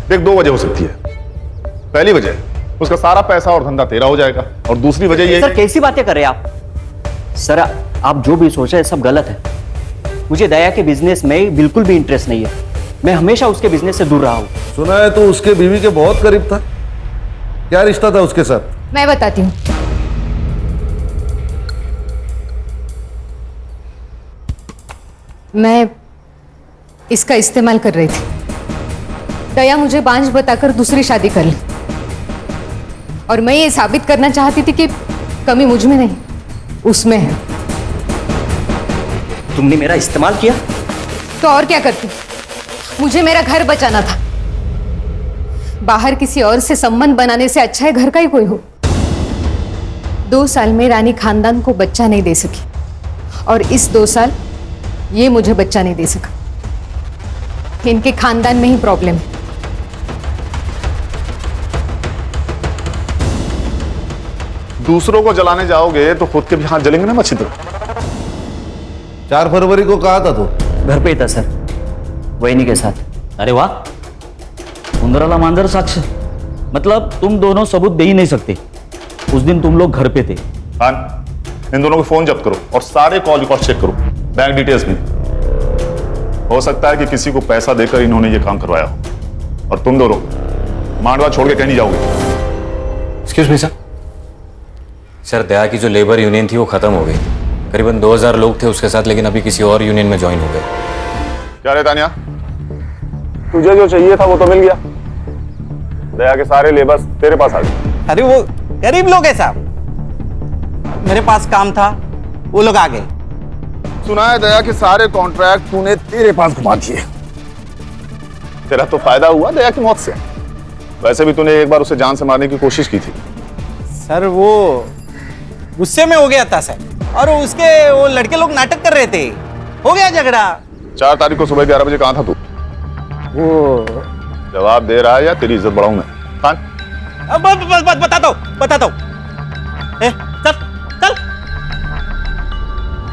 देख, 2 वजह हो सकती है। पहली वजह, उसका सारा पैसा और धंधा तेरा हो जाएगा, और दूसरी वजह ये। सर, कैसी बातें कर रहे हैं आप? सर, आप जो भी सोच रहे हैं सब गलत है। मुझे दया के बिजनेस में बिल्कुल भी इंटरेस्ट नहीं है। मैं हमेशा उसके बिजनेस से दूर रहा हूं। सुना है तो उसके बीवी के बहुत करीब था। क्या रिश्ता था उसके साथ? मैं बताती हूँ। मैं इसका इस्तेमाल कर रही थी। दया मुझे बांझ बताकर दूसरी शादी कर ली, और मैं ये साबित करना चाहती थी कि कमी मुझ में नहीं, उसमें है। तुमने मेरा इस्तेमाल किया? तो और क्या करती? मुझे मेरा घर बचाना था। बाहर किसी और से संबंध बनाने से अच्छा है घर का ही कोई हो। 2 साल में रानी खानदान को बच्चा नहीं दे सकी, और इस 2 साल ये मुझे बच्चा नहीं दे सका। इनके खानदान में ही प्रॉब्लम है। दूसरों को जलाने जाओगे तो खुद के भी हाथ जलेंगे ना मच्छी तरह। 4 फरवरी को कहा था तो घर पे ही था सर, वहीनी के साथ। अरे वाह, उंदराला मांजर साक्ष, मतलब तुम दोनों सबूत दे ही नहीं सकते। उस दिन तुम लोग घर पे थे। हाँ, इन दोनों के फोन जब्त करो और सारे कॉल रिकॉर्ड चेक करो, बैंक डिटेल्स भी। हो सकता है कि किसी को पैसा देकर इन्होंने ये काम करवाया हो। और तुम दोनों मांडवा छोड़ के कहीं नहीं जाओगे। Excuse me sir. सर, दया की जो लेबर यूनियन थी वो खत्म हो गई। करीबन 2000 लोग थे उसके साथ, लेकिन अभी किसी और यूनियन में ज्वाइन हो गए। क्या रे तानिया, तुझे जो चाहिए था वो तो मिल गया। दया के सारे लेबर्स तेरे पास आ गए। अरे वो गरीब लोग है साहब, मेरे पास काम था, वो लोग आ गए। सुना है दया के सारे कॉन्ट्रैक्ट तूने तेरे पास घुमा दिए। तेरा तो फायदा हुआ दया की मौत से। वैसे भी तूने एक बार उसे जान से मारने की कोशिश की थी। सर वो गुस्से में हो गया था सर, और उसके वो लड़के लोग नाटक कर रहे थे, हो गया झगड़ा। 4 तारीख को सुबह 11 बजे कहाँ था तू? वो जवाब दे रहा है या तेरी इज्जत बढ़ाऊं मैं? खान, बताता हूँ। चल चल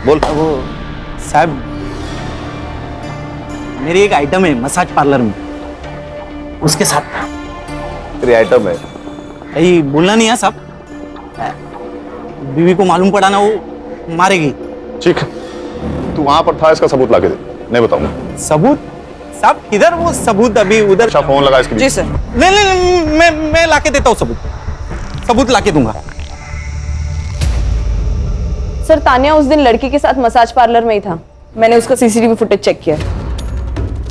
बोल। वो साहब, मेरी एक आइटम है मसाज पार्लर में, उसके साथ तेरी आइटम है? यही बोलना नहीं है साहब, बीवी को मालूम पड़ा ना वो मारेगी। ठीक है, तू वहां पर था, इसका सबूत लाके दे, नहीं बताऊंगा। सबूत साहब किधर? वो सबूत अभी उधर। अच्छा, फोन लगा इसके। जी सर। नहीं, मैं लाके देता हूँ सबूत लाके दूंगा। सर, तानिया उस दिन लड़की के साथ मसाज पार्लर में ही था। मैंने उसका सीसीटीवी फुटेज चेक किया।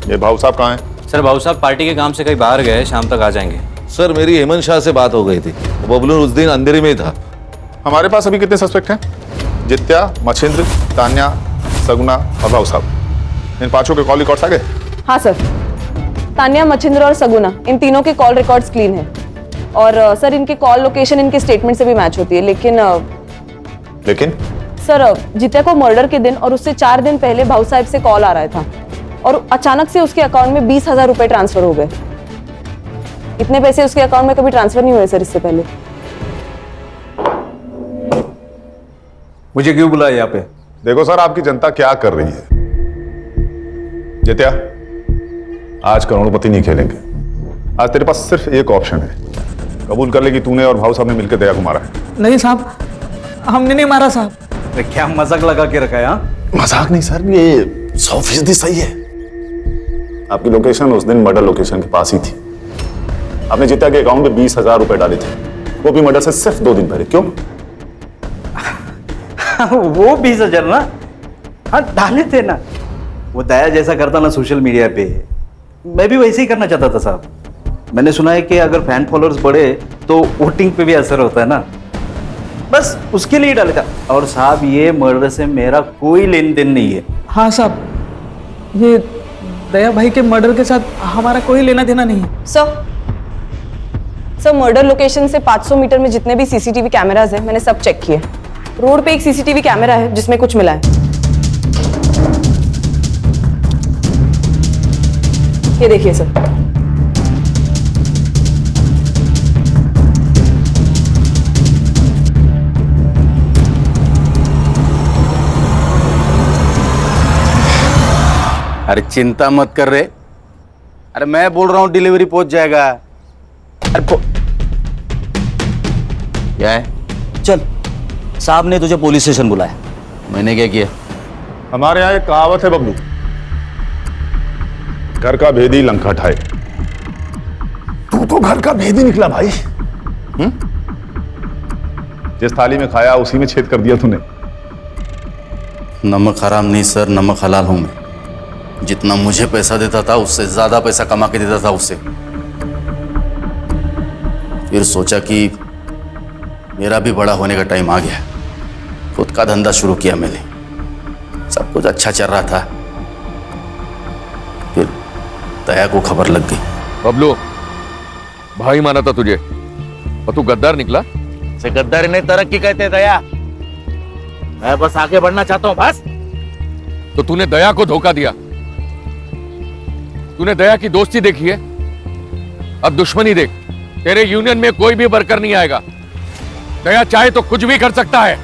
ये भाऊ साहब कहाँ हैं? सर, भाऊ साहब पार्टी के काम से कहीं बाहर गए, शाम तक आ जाएंगे। सर, मेरी हेमंत शाह से बात हो गई थी, बबलू उस दिन अंधेरे में ही था। हमारे पास अभी कितने सस्पेक्ट हैं? जित्या, मच्छिंद्र, तान्या, सगुना और भाऊ साहब। इन 5 के कॉल रिकॉर्ड्स आ गए? हाँ सर, तान्या, मच्छिंद्र और सगुना, इन तीनों के कॉल रिकॉर्ड्स क्लीन है। और सर, इनके कॉल लोकेशन इनके स्टेटमेंट से भी मैच होती है। लेकिन सर, जित्या को मर्डर के दिन और उससे 4 दिन पहले भाऊ साहब से कॉल आ रहा था, और अचानक से उसके अकाउंट में 20,000 रुपए ट्रांसफर हो गए। इतने पैसे उसके अकाउंट में कभी ट्रांसफर नहीं हुए सर इससे पहले। मुझे क्यों बुलाया यहाँ पे? देखो सर, आपकी जनता क्या कर रही है। जित्या, आज करोड़पति नहीं खेलेंगे। आज तेरे पास सिर्फ एक ऑप्शन है, कबूल कर ले कि तूने और भाऊ साहब ने मिलकर दया को मारा है। नहीं साहब, हमने नहीं मारा साहब। क्या मजाक लगा के रखा है? हाँ, मजाक नहीं सर, ये 100% सही है। आपकी लोकेशन उस दिन मर्डर लोकेशन के पास ही थी। आपने जित्या के अकाउंट में 20,000 रुपए डाले थे, वो भी मर्डर से सिर्फ 2 दिन पहले। क्यों? वो 20,000 ना, हाँ डाले थे ना। वो दया जैसा करता ना सोशल मीडिया पे, मैं भी वैसे ही करना चाहता था साहब। मैंने सुना है कि अगर फैन फॉलोअर्स बढ़े तो वोटिंग पे भी असर होता है ना, बस उसके लिए डाले था। और साहब, ये मर्डर से मेरा कोई लेन देन नहीं है। हाँ साहब, ये दया भाई के मर्डर के साथ हमारा कोई लेना देना नहीं है। सर, मर्डर लोकेशन से 500 मीटर में जितने भी सीसीटीवी कैमरास हैं, मैंने सब चेक किए। रोड पे एक सीसीटीवी कैमरा है जिसमें कुछ मिला है। ये देखिए सर। अरे चिंता मत कर रहे, अरे मैं बोल रहा हूं डिलीवरी पहुंच जाएगा। अरे क्या है? चल, साहब ने तुझे पुलिस स्टेशन बुलाया। मैंने क्या किया? हमारे यहाँ एक कहावत है बबलू, घर का भेदी लंका ठाए। तू तो घर का भेदी निकला भाई। जिस थाली में खाया उसी में छेद कर दिया तूने। नमक हराम नहीं सर, नमक हलाल हूं मैं। जितना मुझे पैसा देता था उससे ज्यादा पैसा कमा के देता था उससे। फिर सोचा कि मेरा भी बड़ा होने का टाइम आ गया, खुद का धंधा शुरू किया मैंने। सब कुछ अच्छा चल रहा था, फिर दया को खबर लग गई। बबलू, भाई माना था तुझे और तू गद्दार निकला। से गद्दारी नहीं, तरक्की कहते दया। मैं बस आगे बढ़ना चाहता हूं बस। तो तूने दया को धोखा दिया। तूने दया की दोस्ती देखी है, अब दुश्मनी देख। तेरे यूनियन में कोई भी वर्कर नहीं आएगा। दया चाहे तो कुछ भी कर सकता है।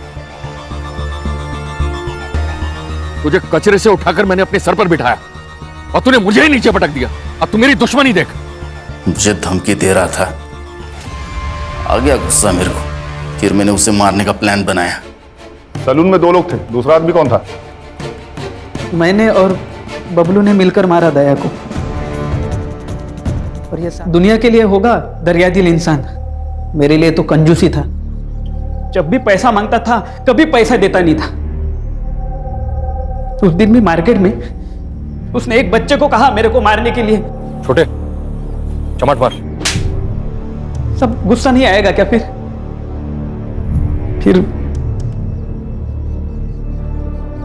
तुझे कचरे से उठाकर मैंने अपने सर पर बिठाया और तूने मुझे ही नीचे पटक दिया। अब तू मेरी दुश्मनी देख। मुझे धमकी दे रहा था, आ गया गुस्सा मेरे को, फिर मैंने उसे मारने का प्लान बनाया। सैलून में 2 लोग थे, दूसरा आदमी कौन था? मैंने और बबलू ने मिलकर मारा दया को। और ये दुनिया के लिए होगा दरियादिल इंसान, मेरे लिए तो कंजूसी था। जब भी पैसा मांगता था कभी पैसा देता नहीं था। उस दिन भी मार्केट में उसने एक बच्चे को कहा मेरे को मारने के लिए। छोटे चमट मार। सब गुस्सा नहीं आएगा क्या?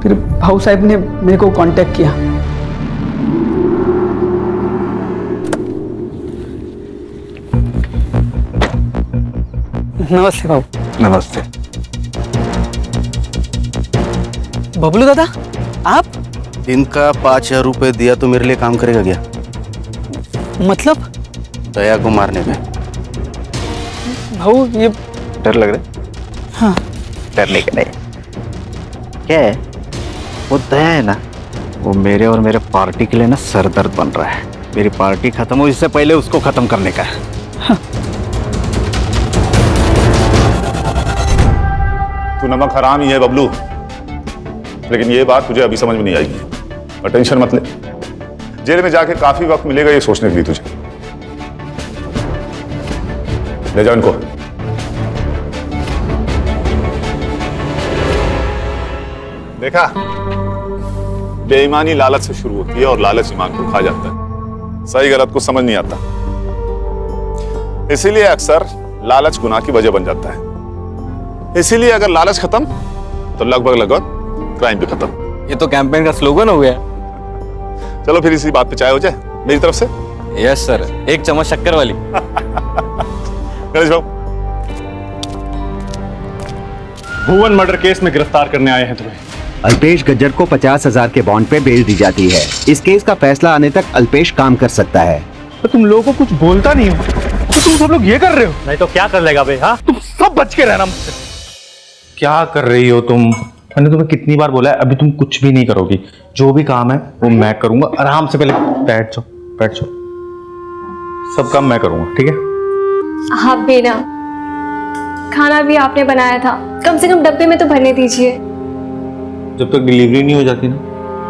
फिर भाऊ साहब ने मेरे को कांटेक्ट किया। नमस्ते भाऊ। नमस्ते। बबलू दादा आप? दिन का 5,000 रुपए दिया तो मेरे लिए काम करेगा क्या? मतलब? दया को मारने में। भाऊ ये डर लग रहा है? हाँ। डरने का नहीं। क्या है? वो दया है ना, वो मेरे और मेरे पार्टी के लिए ना सरदर्द बन रहा है। मेरी पार्टी खत्म हो इससे पहले उसको खत्म करने का है। तू नमक हराम ही है बबलू, लेकिन ये बात तुझे अभी समझ में नहीं आएगी। और टेंशन मत ले, जेल में जाके काफी वक्त मिलेगा ये सोचने के लिए तुझे। ले जाओ इनको। देखा, बेईमानी लालच से शुरू होती है और लालच ईमान को खा जाता है। सही गलत को समझ नहीं आता, इसीलिए अक्सर लालच गुनाह की वजह बन जाता है। इसीलिए अगर लालच खत्म तो लगभग क्राइम भी खत्म। ये तो कैंपेन का स्लोगन हो गया। चलो फिर इसी बात पे चाय हो जाए मेरी तरफ से। यस सर, 1 चम्मच शक्कर वाली। गणेश भाऊ, भुवन मर्डर केस में गिरफ्तार करने आए हैं तुम्हें। अल्पेश गज्जर को 50,000 के बॉन्ड पे बेल दी जाती है। इस केस का फैसला आने तक अल्पेश काम कर सकता है। तो तुम लोगों को कुछ बोलता नहीं हो तो तुम सब लोग ये कर रहे हो। नहीं तो क्या कर लेगा बे? हाँ, तुम सब बच के रहना मुझसे। क्या कर रही हो तुम? मैंने तुम्हें कितनी बार बोला है, अभी तुम कुछ भी नहीं करोगी। जो भी काम है वो मैं करूंगा। आराम से पहले बैठ जाओ, बैठ जाओ। सब काम मैं करूंगा, ठीक है? हाँ बेना, खाना भी आपने बनाया था, कम से कम डब्बे में तो भरने दीजिए। जब तक डिलीवरी नहीं हो जाती ना,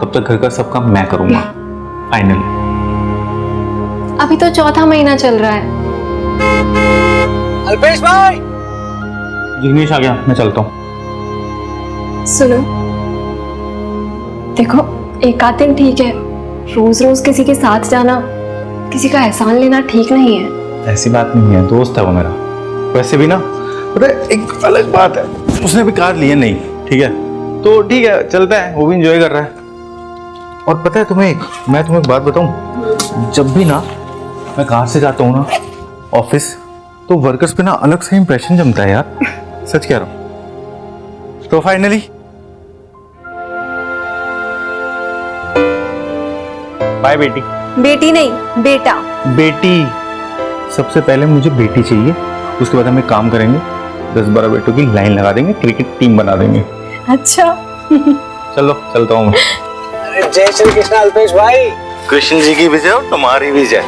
तब तक घर का सब काम मैं करूंगा। फाइनली। अभी तो 4था महीना चल रहा है। अल्पेश भाई, जिग्नेश आ गया, मैं चलता हूँ। सुनो, देखो एक आध दिन ठीक है, रोज रोज किसी के साथ जाना, किसी का एहसान लेना ठीक नहीं है। ऐसी बात नहीं है, दोस्त है वो मेरा। वैसे भी ना, पता है एक अलग बात है, उसने भी कार लिया नहीं, ठीक है? तो ठीक है, चलता है, वो भी एंजॉय कर रहा है। और पता है मैं तुम्हें एक बात बताऊं, जब भी ना मैं कार से जाता हूँ ना ऑफिस, तो वर्कर्स पे ना अलग से इंप्रेशन जमता है यार। सच कह रहा हूँ। तो फाइनली बाय बेटी। बेटी नहीं, बेटा। बेटी, सबसे पहले मुझे बेटी चाहिए, उसके बाद हम एक काम करेंगे, 10-12 बेटों की लाइन लगा देंगे, क्रिकेट टीम बना देंगे। अच्छा। चलो चलता हूँ मैं। अरे जय श्री कृष्ण अल्पेश भाई। कृष्ण जी की विजय और तुम्हारी विजय।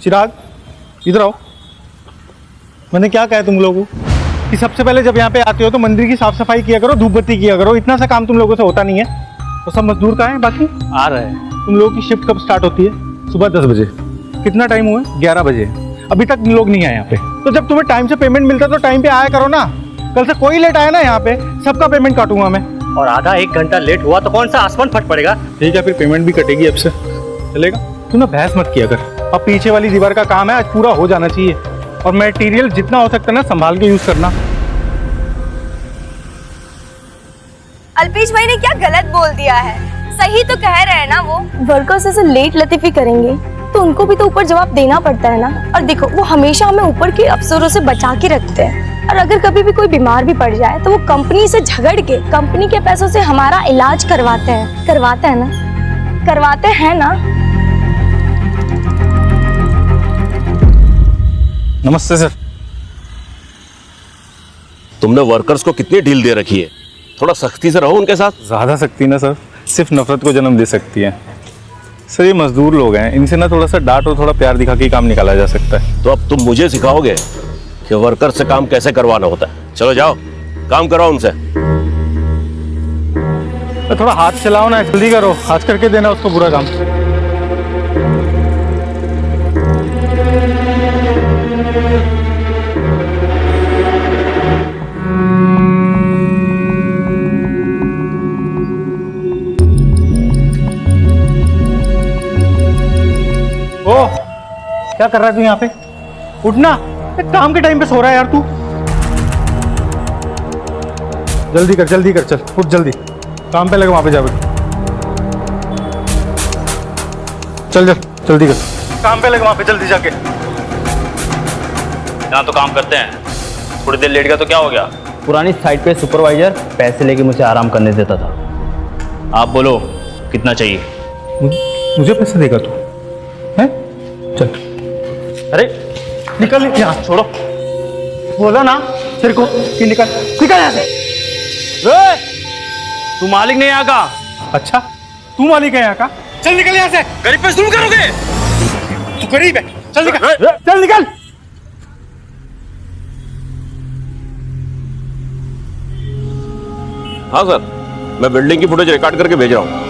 चिराग, इधर आओ। मैंने क्या कहा तुम लोगों को कि सबसे पहले जब यहाँ पे आते हो तो मंदिर की साफ सफाई किया करो, धूप बत्ती किया करो। इतना सा काम तुम लोगों से होता नहीं है। तो सब मजदूर कहाँ हैं बाकी? आ रहे हैं। तुम लोगों की शिफ्ट कब स्टार्ट होती है? सुबह 10 बजे। कितना टाइम हुआ? 11 बजे। अभी तक लोग नहीं आए यहाँ पे। तो जब तुम्हें टाइम से पेमेंट मिलता है तो टाइम पे आया करो ना। कल से कोई लेट आया ना यहाँ पे, सबका पेमेंट काटूंगा मैं। और आधा एक घंटा लेट हुआ तो कौन सा आसमान फट पड़ेगा। ठीक है, फिर पेमेंट भी कटेगी अब से, चलेगा। तू ना बहस मत किया कर, अब पीछे वाली दीवार का काम है, आज पूरा हो जाना चाहिए। और मटेरियल जितना हो सकता है ना संभाल के यूज करना। अल्पेश भाई ने क्या गलत बोल दिया है? सही तो कह रहे हैं ना वो। वर्कर्स ऐसे लेट लतीफी करेंगे तो उनको भी तो ऊपर जवाब देना पड़ता है ना। और देखो वो हमेशा हमें ऊपर के अफसरों से बचा के रखते हैं, और अगर कभी भी कोई बीमार भी पड़ जाए तो वो कंपनी से झगड़ के कंपनी के पैसों से हमारा इलाज करवाते हैं। करवाते हैं ना, करवाते हैं ना। नमस्ते सर। तुमने वर्कर्स को कितनी ढील दे रखी है? थोड़ा सख्ती से रहो उनके साथ। ज़्यादा सख्ती ना सर, सिर्फ नफरत को जन्म दे सकती है। सर ये मजदूर लोग हैं, इनसे ना थोड़ा सा डांट और थोड़ा प्यार दिखा के काम निकाला जा सकता है। तो अब तुम मुझे सिखाओगे कि वर्कर से काम कैसे करवाना होता है? चलो जाओ, काम कराओ उनसे। तो थोड़ा हाथ चलाओ ना, जल्दी करो, आज करके देना उसको पूरा काम। ओ, क्या कर रहा है तू यहाँ पे? उठना, काम के टाइम पे सो रहा है यार तू। जल्दी कर, चल उठ जल्दी, काम पे लगा, वहां पे जा बैठ। चल जल्दी कर, काम पे लगा वहां पे, जल्दी जाके। यहाँ तो काम करते हैं, थोड़ी देर लेट गया तो क्या हो गया? पुरानी साइट पे सुपरवाइजर पैसे लेके मुझे आराम करने देता था। आप बोलो कितना चाहिए? मुझे पैसे देगा तू? हैं? चल। अरे निकल यहाँ, छोड़ो। बोला ना तेरे को कि निकल यहाँ से। तू मालिक नहीं यहाँ का? अच्छा, तू मालिक है यहाँ का? चल निकल यहाँ से। गरीब पे जुल्म करोगे? तू गरीब है, चल निकल, चल निकल। हाँ सर, मैं बिल्डिंग की फुटेज रिकॉर्ड करके भेज रहा हूँ।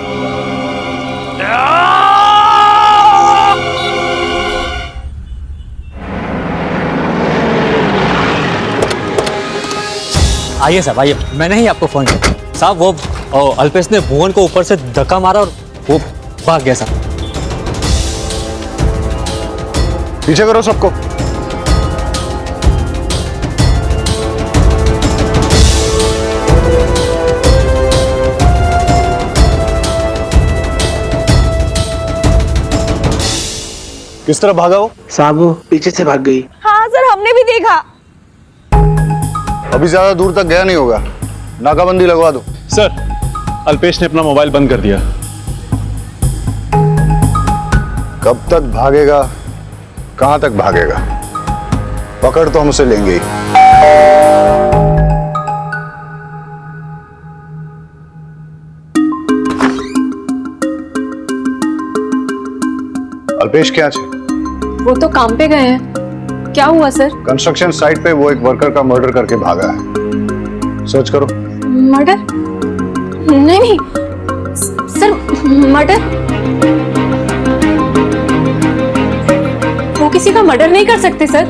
आइए साहब आइए, मैंने ही आपको फोन किया साहब। वो अल्पेश ने भुवन को ऊपर से धक्का मारा और वो भाग गया साहब। पीछे करो सबको। किस तरह भागा हो? साहब वो पीछे से भाग गई। हाँ सर, हमने भी देखा। अभी ज्यादा दूर तक गया नहीं होगा, नाकाबंदी लगवा दो। सर, अल्पेश ने अपना मोबाइल बंद कर दिया। कब तक भागेगा, कहां तक भागेगा? पकड़ तो हमसे लेंगे ही। अल्पेश क्या है? वो तो काम पे गए हैं। क्या हुआ सर? कंस्ट्रक्शन साइट पे वो एक वर्कर का मर्डर करके भागा है, सर्च करो। मर्डर? नहीं सर, मर्डर? वो किसी का मर्डर नहीं कर सकते सर।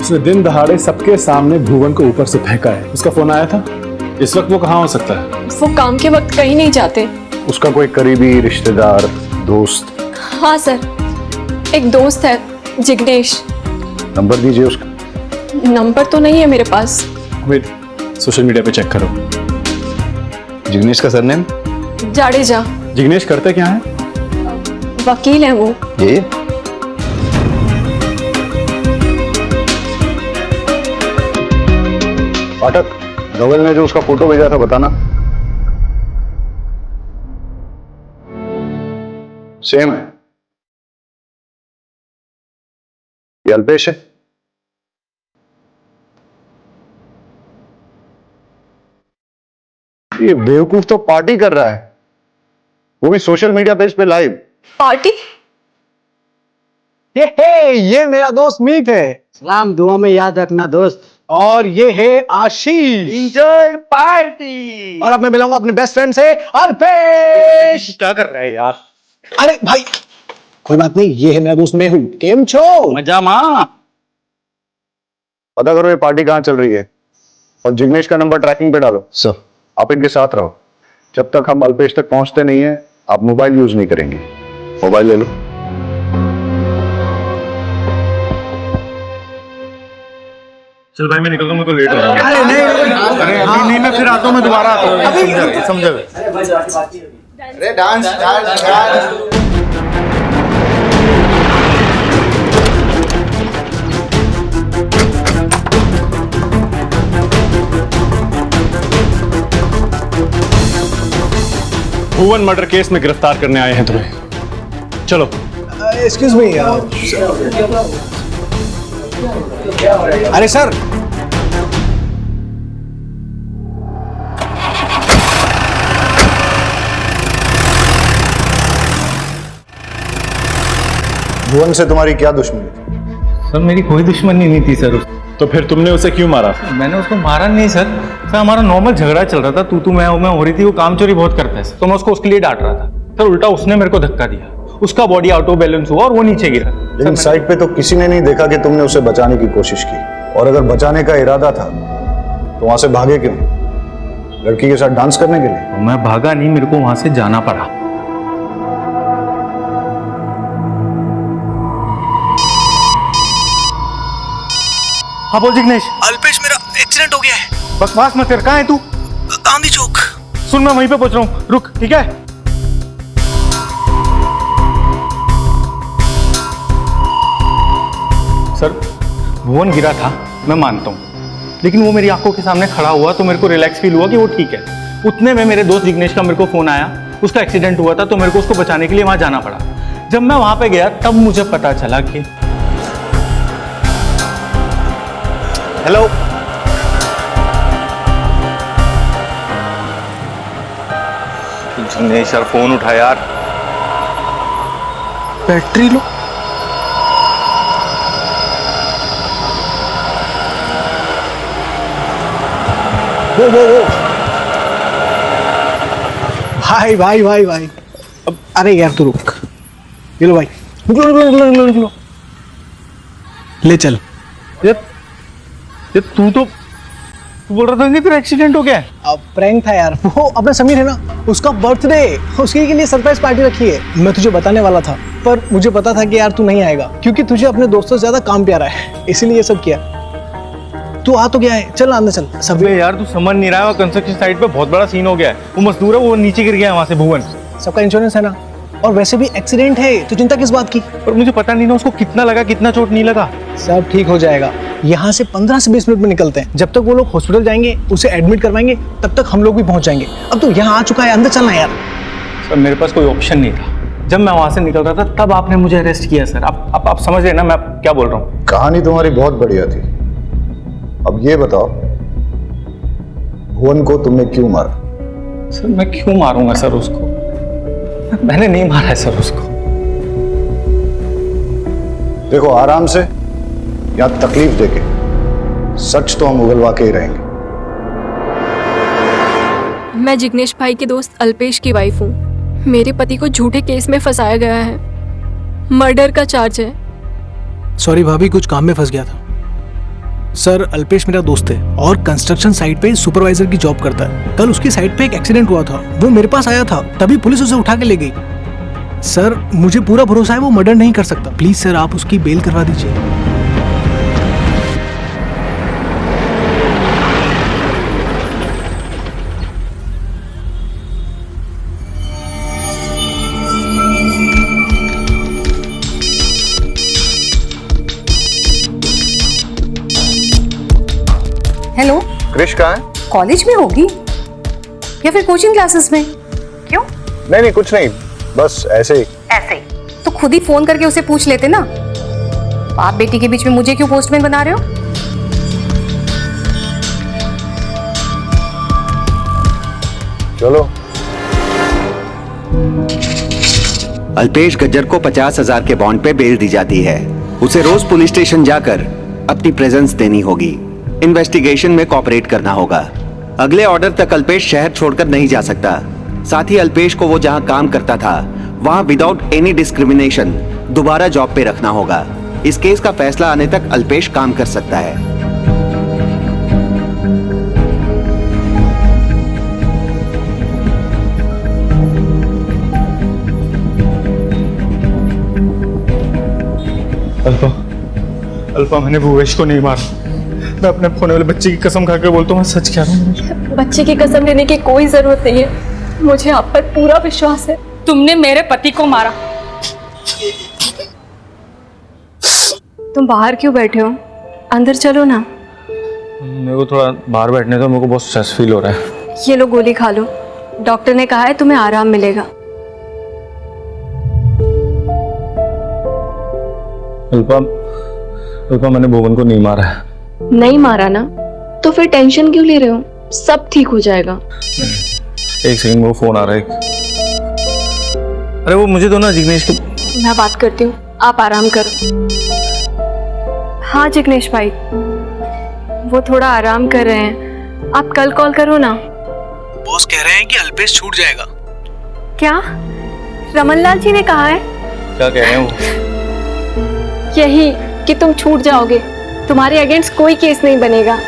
उसने दिन दहाड़े सबके सामने भुवन को ऊपर से फेंका है। उसका फोन आया था। इस वक्त वो कहाँ हो सकता है? वो काम के वक्त कहीं नहीं जाते। उसका कोई करीबी रिश्तेदार, दोस्त? हाँ सर, एक दोस्त है जिग्नेश। नंबर दीजिए उसका। नंबर तो नहीं है मेरे पास। वेट, सोशल मीडिया पे चेक करो। जिग्नेश का सरनेम? जाडेजा। जिग्नेश करते क्या है? वकील है वो। ये पाठक, नोवेल ने जो उसका फोटो भेजा था बताना। सेम है। ये अल्पेश है। ये बेवकूफ तो पार्टी कर रहा है, वो भी सोशल मीडिया पेज पे लाइव। पार्टी? ये मेरा दोस्त मीत है। सलाम दुआ में याद रखना दोस्त। और ये है आशीष। Enjoy party. और अब मैं मिलाऊंगा अपने बेस्ट फ्रेंड से, अल्पेश। क्या कर रहे हैं यार? अरे भाई कोई बात नहीं, ये है मेरा दोस्त मेहुल। केम छो? मजा मां। पता करो ये पार्टी कहां चल रही है और जिग्नेश का नंबर ट्रैकिंग पे डालो। सर, आप इनके साथ रहो। जब तक हम अल्पेश तक पहुंचते नहीं है आप मोबाइल यूज नहीं करेंगे। मोबाइल ले लो। चल भाई मैं निकल रहा हूँ, मेरे को लेट हो रहा है। अरे नहीं, अरे अभी नहीं, मैं फिर आता हूँ, मैं दोबारा आता हूँ। समझा। अरे डांस डांस डांस। भुवन मर्डर केस में गिरफ्तार करने आए हैं तुम्हें। चलो। Excuse me. अरे सर, भुवन से तुम्हारी क्या दुश्मनी थी? सर मेरी कोई दुश्मनी नहीं थी सर। तो फिर तुमने उसे क्यों मारा? मैंने उसको मारा नहीं सर। सर हमारा नॉर्मल झगड़ा चल रहा था, तू मैं हो रही थी। वो काम चोरी बहुत करता है, तो मैं उसको उसके लिए डांट रहा था सर। उल्टा उसने मेरे को धक्का दिया, उसका बॉडी आउट ऑफ बैलेंस हुआ और वो नीचे गिरा। लेकिन साइड पे तो किसी ने नहीं देखा कि तुमने उसे बचाने की कोशिश की, और अगर बचाने का इरादा था तो वहां से भागे क्यों? लड़की के साथ डांस करने के लिए? मैं भागा नहीं, मेरे को वहां से जाना पड़ा। हाँ बोल जिग्नेश। अल्पेश, मेरा एक्सीडेंट हो गया है। बकवास मत कर, कहाँ है तू? गांधी चौक। सुन मैं वहीं पे पहुंच रहा हूँ, रुक ठीक है? सर भुवन गिरा था, मैं मानता हूँ, लेकिन वो मेरी आंखों के सामने खड़ा हुआ तो मेरे को रिलैक्स फील हुआ कि वो ठीक है। उतने में मेरे दोस्त जिग्नेश का मेरे को फोन आया, उसका एक्सीडेंट हुआ था, तो मेरे को उसको बचाने के लिए वहां जाना पड़ा। जब मैं वहां पे गया तब मुझे पता चला कि हेलो जिग्नेश यार, फोन उठा यार। Battery low. वो भाई अब अरे यार तू रुक। ये लो भाई, निकलो। ले चल। ये तू बोल रहा था कि तेरा एक्सीडेंट हो गया है? अब प्रैंक था यार, वो अपना समीर है ना, उसका बर्थडे, उसके लिए सरप्राइज पार्टी रखी है। मैं तुझे बताने वाला था, पर मुझे पता था कि यार तू नहीं आएगा, क्योंकि तुझे अपने दोस्तों से ज्यादा काम प्यारा है, इसीलिए ये सब किया। तू आ तो गया है, चल अंदर चल। सब यार तू समझ नहीं रहा है, कंस्ट्रक्शन साइट पे बहुत बड़ा सीन हो गया है। वो मजदूर है, वो नीचे गिर गया है वहां से। भुवन, सबका इंश्योरेंस है ना, और वैसे भी एक्सीडेंट है, तो चिंता किस बात की? पर मुझे पता नहीं ना उसको कितना लगा, कितना चोट नहीं लगा। सब ठीक हो जाएगा। यहाँ से 15 से 20 मिनट में निकलते हैं। जब तक वो लोग हॉस्पिटल जाएंगे, उसे एडमिट करवाएंगे, तब तक हम लोग भी पहुंच जाएंगे। अब तो यहाँ आ चुका है, अंदर चलना यार। सर मेरे पास कोई ऑप्शन नहीं था। जब मैं वहां से निकल रहा था तब आपने मुझे अरेस्ट किया सर। आप समझ रहे ना मैं क्या बोल रहा हूँ? कहानी तुम्हारी बहुत बढ़िया थी। अब ये बताओ, भुवन को तुमने क्यों मारा? सर मैं क्यों मारूंगा सर उसको? मैंने नहीं मारा है सर उसको। देखो आराम से, या तकलीफ देके, सच तो हम उगलवा के ही रहेंगे। मैं जिग्नेश भाई के दोस्त अल्पेश की वाइफ हूँ। मेरे पति को झूठे केस में फंसाया गया है, मर्डर का चार्ज है। सॉरी भाभी, कुछ काम में फंस गया था। सर अल्पेश मेरा दोस्त है और कंस्ट्रक्शन साइट पे सुपरवाइजर की जॉब करता है। कल उसकी साइट पे एक एक्सीडेंट हुआ था, वो मेरे पास आया था, तभी पुलिस उसे उठा के ले गई। सर मुझे पूरा भरोसा है वो मर्डर नहीं कर सकता। प्लीज सर आप उसकी बेल करवा दीजिए। हेलो, क्रिश कहाँ है? कॉलेज में होगी या फिर कोचिंग क्लासेस में? क्यों? नहीं कुछ नहीं, बस ऐसे ही। ऐसे ही तो खुद ही फोन करके उसे पूछ लेते ना। बाप बेटी के बीच में मुझे क्यों पोस्टमैन बना रहे हो? चलो। अल्पेश गज्जर को 50,000 के बॉन्ड पे बेल दी जाती है। उसे रोज पुलिस स्टेशन जाकर अपनी प्रेजेंस देनी होगी। इन्वेस्टिगेशन में कोऑपरेट करना होगा। अगले ऑर्डर तक अल्पेश शहर छोड़कर नहीं जा सकता। साथ ही अल्पेश को वो जहां काम करता था वहां विदाउट एनी डिस्क्रिमिनेशन दोबारा जॉब पे रखना होगा। इस केस का फैसला आने तक अल्पेश काम कर सकता है। अल्पा, अल्पा मैंने भूवेश को नहीं मारा। मैं अपने होने वाले बच्चे की कसम खा के बोलता हूँ, मैं सच कह रहा हूँ। बच्चे की कसम लेने की कोई जरूरत नहीं है, मुझे आप पर पूरा विश्वास है। तुमने मेरे पति को मारा। तुम बाहर क्यों बैठे हो? अंदर चलो ना। मेरे को थोड़ा बाहर बैठने दो, मेरे को बहुत स्ट्रेस फील हो रहा है। ये लो गोली खा लो, डॉक्टर ने कहा है तुम्हें आराम मिलेगा। अल्पा, अल्पा मैंने भुवन को नहीं मारा है। नहीं मारा ना, तो फिर टेंशन क्यों ले रहे हो? सब ठीक हो जाएगा। एक सेकंड, वो फोन आ रहा है। अरे वो मुझे दो ना जिग्नेश को। मैं बात करती हूँ, आप आराम करो। हाँ जिग्नेश भाई, वो थोड़ा आराम कर रहे हैं, आप कल कॉल करो ना। बॉस कह रहे हैं कि अल्पेश छूट जाएगा। क्या रमनलाल जी ने कहा है? क्या कह रहे हैं वो? यही कि तुम छूट जाओगे, तुम्हारे अगेंस्ट कोई केस नहीं बनेगा।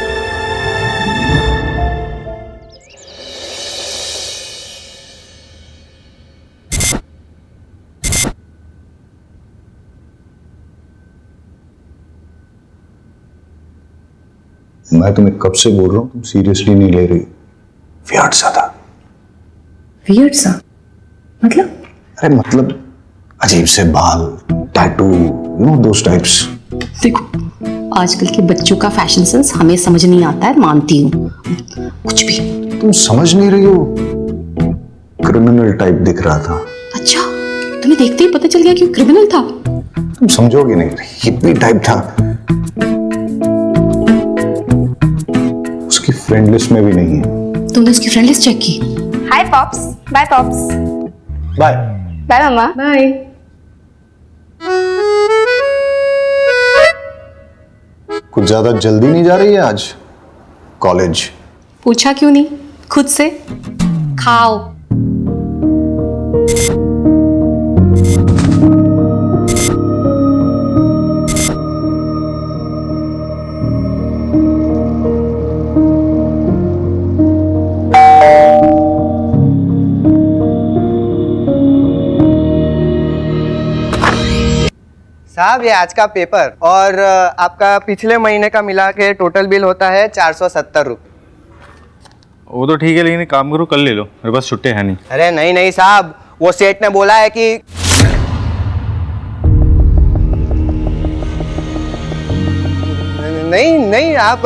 मैं तुम्हें कब से बोल रहा हूँ, तुम सीरियसली नहीं ले रही। वियर्ड सा था। वियर्ड सा मतलब? अरे मतलब अजीब से बाल, tattoo, you know those types. देखो, आजकल के बच्चों का फैशन सेंस हमें समझ नहीं आता है, मानती हूँ। कुछ भी तुम समझ नहीं रही हो, क्रिमिनल टाइप दिख रहा था। अच्छा, तुम्हें देखते ही पता चल गया कि क्रिमिनल था? तुम समझोगे नहीं, हिप्पी टाइप था। उसकी फ्रेंड लिस्ट में भी नहीं है। तुमने उसकी फ्रेंड लिस्ट चेक की? Hi pops, bye pops. Bye bye मम्मा। बाय। कुछ ज्यादा जल्दी नहीं जा रही है आज कॉलेज? पूछा क्यों नहीं खुद से? खाओ। साहब ये आज का पेपर और आपका पिछले महीने का मिला के टोटल बिल होता है 470 रुपये। वो तो ठीक है, लेकिन एक काम करो, कल ले लो, मेरे पास छुट्टी है नहीं। अरे नहीं नहीं साहब, वो सेठ ने बोला है कि नहीं नहीं आप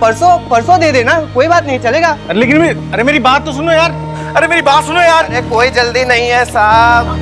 परसों दे देना, कोई बात नहीं, चलेगा। अरे लेकिन अरे मेरी बात तो सुनो यार, अरे मेरी बात सुनो यार। अरे कोई जल्दी नहीं है साहब।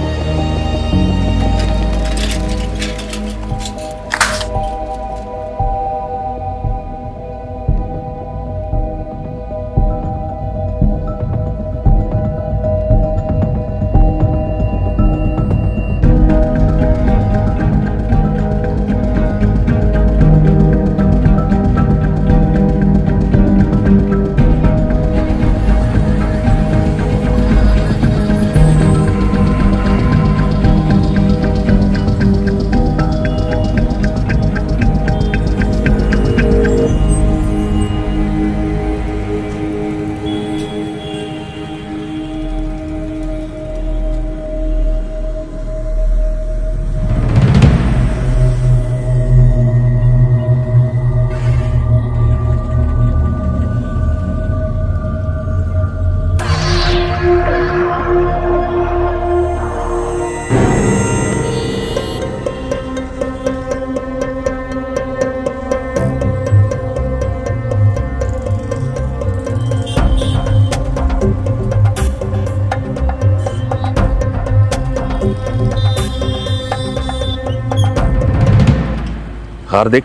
हार्दिक,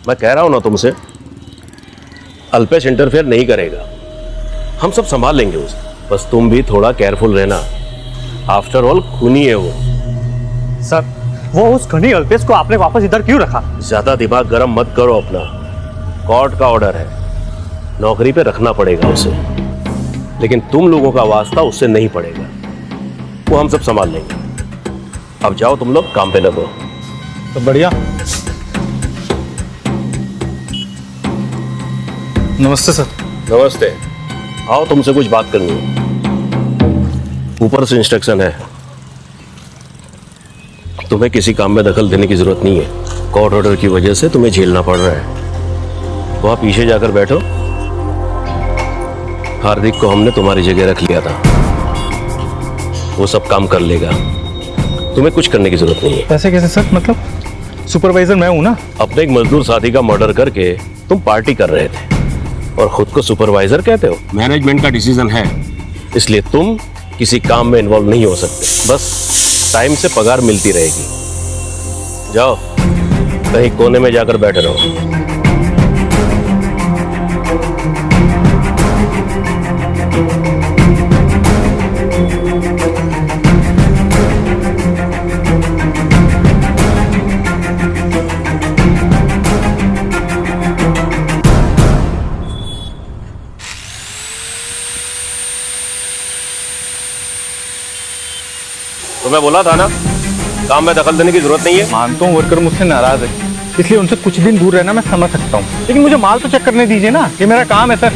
मैं कह रहा हूं ना तुमसे, अल्पेश इंटरफेयर नहीं करेगा, हम सब संभाल लेंगे उसे। बस तुम भी थोड़ा केयरफुल रहना, आफ्टर ऑल खूनी है वो। सर, वो उस खनी अल्पेश को आपने वापस इधर क्यों रखा? ज्यादा दिमाग गर्म मत करो अपना, कोर्ट का ऑर्डर है, नौकरी पे रखना पड़ेगा उसे, लेकिन तुम लोगों का वास्ता उससे नहीं पड़ेगा, वो हम सब संभाल लेंगे। अब जाओ तुम लोग काम पे लगो। तो बढ़िया। नमस्ते सर। नमस्ते, आओ तुमसे कुछ बात करनी है। ऊपर से इंस्ट्रक्शन है, तुम्हें किसी काम में दखल देने की जरूरत नहीं है। कोर्ट ऑर्डर की वजह से तुम्हें झेलना पड़ रहा है। वहां पीछे जाकर बैठो। हार्दिक को हमने तुम्हारी जगह रख लिया था, वो सब काम कर लेगा, तुम्हें कुछ करने की जरूरत नहीं है। ऐसे कैसे सर? मतलब सुपरवाइजर मैं हूं ना। अपने एक मजदूर साथी का मर्डर करके तुम पार्टी कर रहे थे और खुद को सुपरवाइजर कहते हो। मैनेजमेंट का डिसीजन है, इसलिए तुम किसी काम में इन्वॉल्व नहीं हो सकते। बस टाइम से पगार मिलती रहेगी। जाओ कहीं कोने में जाकर बैठे रहो। तो मैं बोला था ना, काम में दखल देने की जरूरत नहीं है। मानता हूँ वर्कर मुझसे नाराज है, इसलिए उनसे कुछ दिन दूर रहना मैं समझ सकता हूँ, लेकिन मुझे माल तो चेक करने दीजिए ना, ये मेरा काम है सर।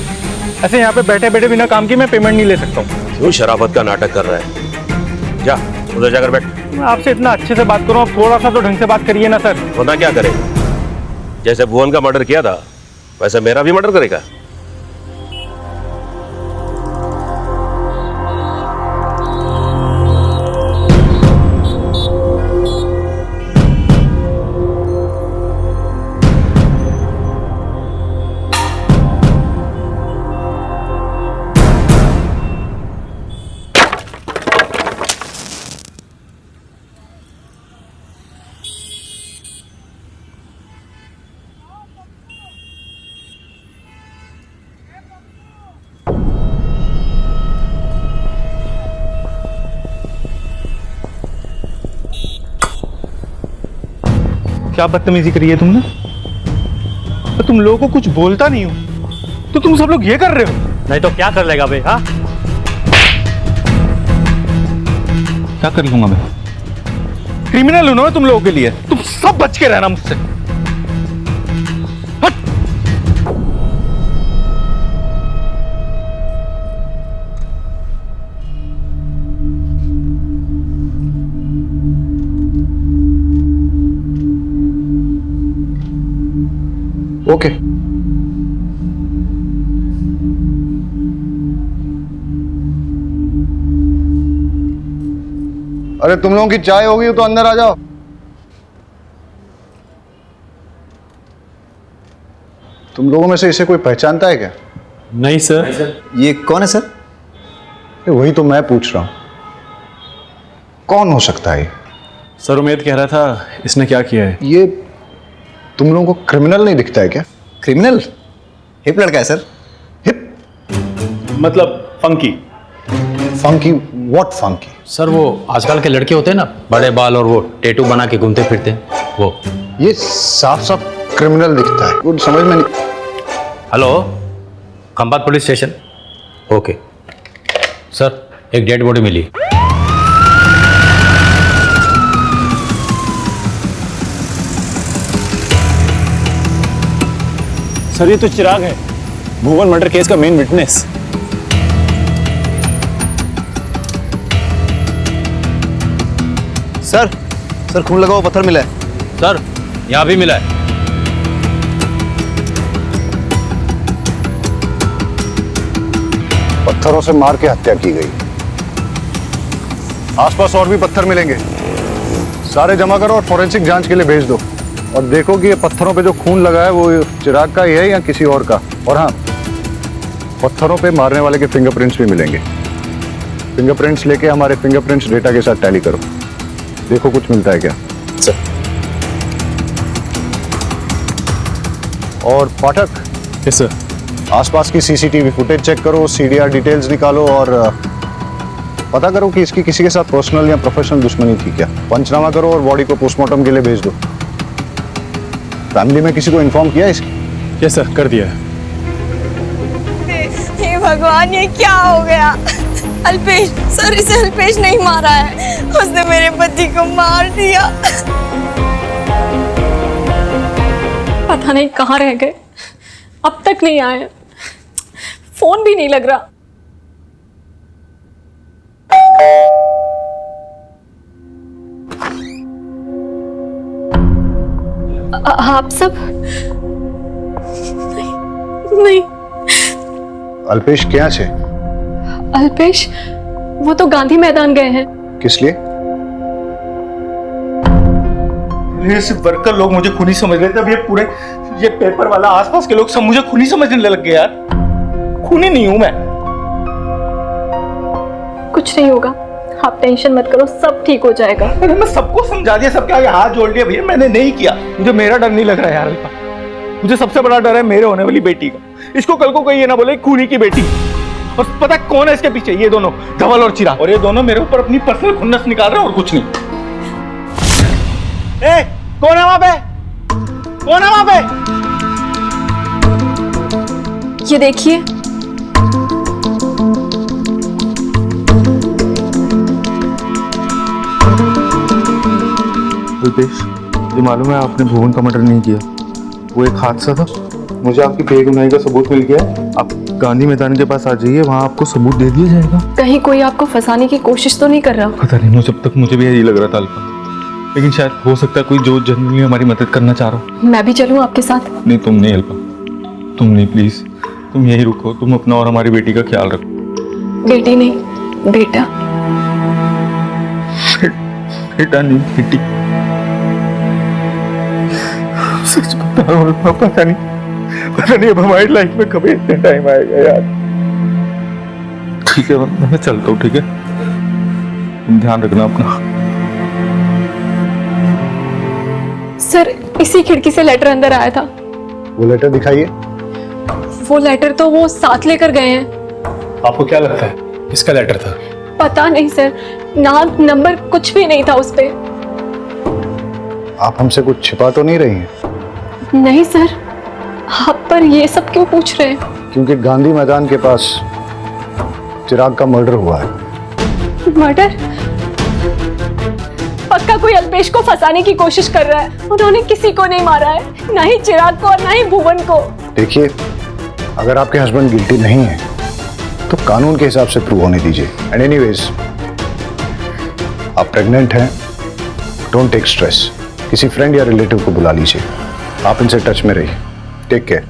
ऐसे यहाँ पे बैठे बैठे बिना काम के मैं पेमेंट नहीं ले सकता हूँ। क्यों शराफत का नाटक कर रहा है? जा उधर जाकर बैठ। मैं आपसे इतना अच्छे से बात करूँ, आप थोड़ा सा तो ढंग से बात करिए ना सर। वरना क्या करेगा? जैसे भुवन का मर्डर किया था वैसे मेरा भी मर्डर करेगा। क्या बदतमीजी करी है तुमने? तो तुम लोगों को कुछ बोलता नहीं हो तो तुम सब लोग ये कर रहे हो। नहीं तो क्या कर लेगा बे? हाँ, क्या कर लूंगा मैं? क्रिमिनल हूं ना मैं तुम लोगों के लिए। तुम सब बच के रहना मुझसे। ओके अरे तुम लोगों की चाय होगी तो अंदर आ जाओ। तुम लोगों में से इसे कोई पहचानता है क्या? नहीं सर। ये कौन है सर? वही तो मैं पूछ रहा हूं, कौन हो सकता है? सर उमेद कह रहा था इसने क्या किया है। ये तुम लोगों को क्रिमिनल नहीं दिखता है क्या? क्रिमिनल? हिप लड़का है सर। मतलब funky. Funky? What funky? Sir वो आजकल के लड़के होते हैं ना, बड़े बाल और वो टैटू बना के घूमते फिरते हैं, वो। ये साफ साफ क्रिमिनल दिखता है, कुछ समझ में नहीं। Hello, Khambhat police station. Okay sir, एक डेड बॉडी मिली। सर ये तो चिराग है, भुवन मर्डर केस का मेन विटनेस। सर खून लगा हुआ पत्थर मिला है। सर यहाँ भी मिला है। पत्थरों से मार के हत्या की गई। आसपास और भी पत्थर मिलेंगे, सारे जमा करो और फॉरेंसिक जांच के लिए भेज दो। और देखो कि ये पत्थरों पे जो खून लगा है वो चिराग का ही है या किसी और का। और हाँ, पत्थरों पे मारने वाले के फिंगरप्रिंट्स भी मिलेंगे। फिंगरप्रिंट्स लेके हमारे फिंगरप्रिंट्स डेटा के साथ टैली करो, देखो कुछ मिलता है क्या। सर। और पाठक। Yes sir. आसपास की सीसीटीवी फुटेज चेक करो, सीडीआर डिटेल्स निकालो और पता करो कि इसकी किसी के साथ पर्सनल या प्रोफेशनल दुश्मनी थी क्या। पंचनामा करो और बॉडी को पोस्टमार्टम के लिए भेज दो। फैमिली में किसी को इन्फॉर्म किया इसकी? यस सर, कर दिया है। हे भगवान, ये क्या हो गया? अल्पेश सर, इसे अल्पेश नहीं मारा है, उसने मेरे पति को मार दिया। पता नहीं कहाँ रह गए, अब तक नहीं आए, फोन भी नहीं लग रहा। आप सब नहीं। अल्पेश क्या छे? अल्पेश वो तो गांधी मैदान गए हैं। किस लिए? ये सिर्फ वर्कर लोग मुझे खूनी समझ रहे थे, अब ये पेपर वाला आसपास के लोग सब मुझे खूनी समझने लग गए यार। खूनी नहीं हूं मैं। कुछ नहीं होगा, आप टेंशन मत करो, सब ठीक हो जाएगा। अरे मैं सबको समझा दिया, सबके आगे हाथ जोड़ दिया, भैया मैंने नहीं किया। मुझे मेरा डर नहीं लग रहा है यार अल्पा। मुझे सबसे बड़ा डर है मेरे होने वाली बेटी का। इसको कल को कोई ये ना बोले खूनी की बेटी। और पता कौन है इसके पीछे? ये दोनों, धवल और चिराग। और ये दोनों मेरे ऊपर अपनी पर्सनल खुन्नस निकाल रहे हैं और कुछ नहीं। ए, कौन है वहां पे? कौन है वहां पे? ये देखिए, अल्पेश, ये मालूम है आपने भुवन का मर्डर नहीं किया, वो एक हादसा था। मुझे आपकी बेगुनाही का सबूत मिल गया है। आप गांधी मैदान के पास आ जाइए, वहाँ आपको सबूत दे दिया जाएगा। कहीं कोई आपको फंसाने की कोशिश तो नहीं कर रहा? पता नहीं, जब तक मुझे भी यही लग रहा था अल्पा, लेकिन शायद हो सकता है कोई जो जनरली हमारी मदद करना चाह रहा हो। मैं भी चलूं आपके साथ? नहीं, तुम नहीं अल्पा, तुम नहीं, प्लीज तुम यही रुको। तुम अपना और हमारी बेटी का ख्याल रखो। बेटी नहीं, बेटा। बेटा नहीं, बेटी। सच बता रहा हूं, पता नहीं अब हमारी लाइफ में कभी इतने टाइम आएगा यार। ठीक है, मैं चलता हूँ, ठीक है? तुम ध्यान रखना अपना। सर, इसी खिड़की से लेटर अंदर आया था। वो लेटर दिखाइए। वो लेटर तो वो साथ लेकर गए हैं। आपको क्या लगता है किसका लेटर था? पता नहीं सर, नाम नंबर कुछ भी नहीं था उस पे। आप हमसे कुछ छिपा तो नहीं रही हैं? नहीं सर, आप पर ये सब क्यों पूछ रहे हैं? क्योंकि गांधी मैदान के पास चिराग का मर्डर हुआ है। मर्डर? पक्का कोई अल्पेश को फंसाने की कोशिश कर रहा है। उन्होंने किसी को नहीं मारा है, ना ही चिराग को और ना ही भुवन को। देखिए, अगर आपके हस्बैंड गिल्टी नहीं है तो कानून के हिसाब से प्रूव होने दीजिए। एंड एनीवेज, आप प्रेग्नेंट हैं, डोंट टेक स्ट्रेस। किसी फ्रेंड या रिलेटिव को बुला लीजिए। आप इनसे टच में रहिए। Take care.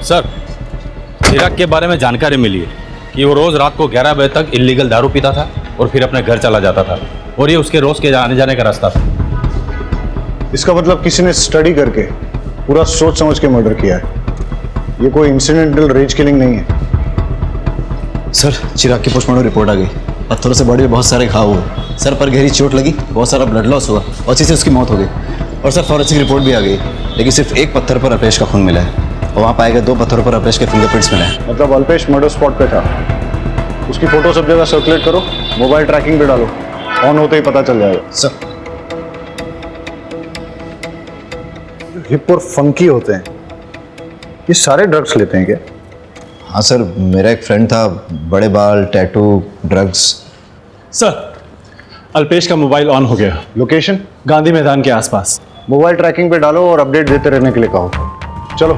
सर, चिराग के बारे में जानकारी मिली है कि वो रोज रात को 11 बजे तक इल्लीगल दारू पीता था और फिर अपने घर चला जाता था, और ये उसके रोज के आने जाने का रास्ता था। इसका मतलब किसी ने स्टडी करके पूरा सोच समझ के मर्डर किया है। ये कोई इंसिडेंटल रेज किलिंग नहीं है। सर, चिराग की पोस्टमार्टम रिपोर्ट आ गई। पत्थरों से बॉडी में बहुत सारे घाव हुए, सर पर गहरी चोट लगी, बहुत सारा ब्लड लॉस हुआ और इसी से उसकी मौत हो गई। और सर, फॉरेंसिक रिपोर्ट भी आ गई, लेकिन सिर्फ एक पत्थर पर अल्पेश का खून मिला है और वहाँ पाए गए 2 पत्थरों पर अल्पेश के फिंगरप्रिंट्स मिले हैं। मतलब अल्पेश मर्डर स्पॉट पे था। उसकी फोटो सब जगह सर्कुलेट करो, मोबाइल ट्रैकिंग पे डालो, ऑन होते ही पता चल जाएगा। सर, हिप और फंकी होते हैं, ये सारे ड्रग्स लेते हैं क्या? हाँ सर, मेरा एक फ्रेंड था, बड़े बाल, टैटू, ड्रग्स। सर, अल्पेश का मोबाइल ऑन हो गया। लोकेशन? गांधी मैदान के आसपास। मोबाइल ट्रैकिंग पे डालो और अपडेट देते रहने के लिए कहो। चलो।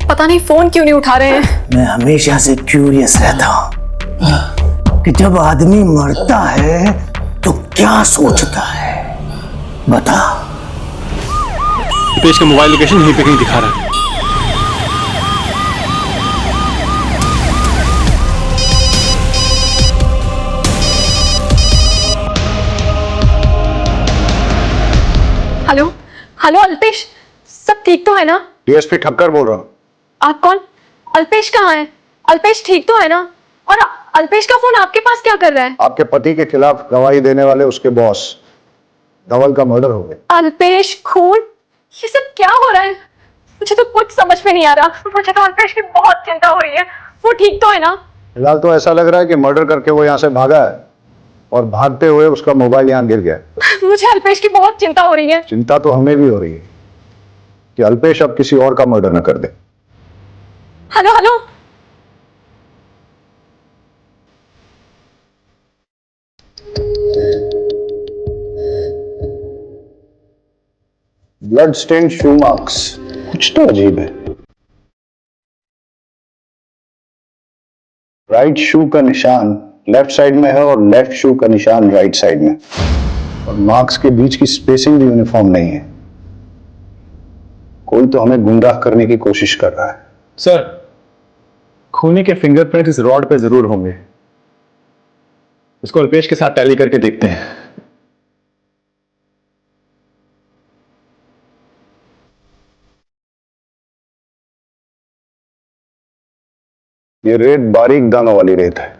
पता नहीं फोन क्यों नहीं उठा रहे हैं। मैं हमेशा से क्यूरियस रहता हूं कि जब आदमी मरता है तो क्या सोचता है, बता। अल्पेश का मोबाइल लोकेशन यहीं पे कहीं दिखा रहा है। हेलो हेलो, अल्पेश, सब ठीक तो है ना? डीएसपी ठक्कर बोल रहा हूँ। आप कौन? अल्पेश कहाँ है? अल्पेश ठीक तो है ना? और अल्पेश का फोन आपके पास क्या कर रहा है? आपके पति के खिलाफ गवाही देने वाले उसके बॉस धवल का मर्डर हो गया। अल्पेश खून? ये सब क्या हो रहा है? मुझे तो कुछ समझ में नहीं आ रहा। मुझे तो अल्पेश की बहुत चिंता हो रही है। वो ठीक तो है ना? फिलहाल तो ऐसा लग रहा है कि मर्डर करके वो यहाँ से भागा है और भागते हुए उसका मोबाइल यहाँ गिर गया। मुझे अल्पेश की बहुत चिंता हो रही है। चिंता तो हमें भी हो रही है कि अल्पेश अब किसी और का मर्डर न कर दे। हेलो हेलो, ब्लड स्टेन शू मार्क्स, कुछ तो अजीब है। राइट शू का निशान लेफ्ट साइड में है और लेफ्ट शू का निशान राइट साइड में, और मार्क्स के बीच की स्पेसिंग भी यूनिफॉर्म नहीं है। कोई तो हमें गुमराह करने की कोशिश कर रहा है। सर, खूनी के फिंगरप्रिंट इस रॉड पे जरूर होंगे। इसको अल्पेश के साथ टैली करके देखते हैं। ये रेत बारीक दानों वाली रेत है।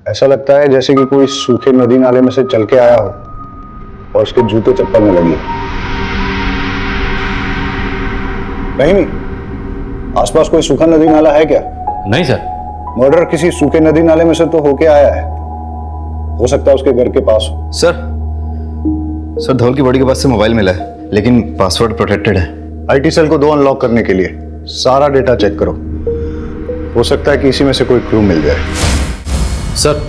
ऐसा लगता है जैसे कि कोई सूखे नदी नाले में से चल के आया हो और उसके जूते चप्पल में लगी। नहीं, आसपास कोई सूखा नदी नाला है क्या? नहीं सर। मर्डर किसी सूखे नदी नाले में से तो होके आया है। हो सकता है उसके घर के पास हो। सर धवल की बॉडी के पास से मोबाइल मिला है, लेकिन पासवर्ड प्रोटेक्टेड है। आईटी सेल को 2 अनलॉक करने के लिए सारा डेटा चेक करो। हो सकता है कि इसी में से कोई क्लू मिल जाए। सर,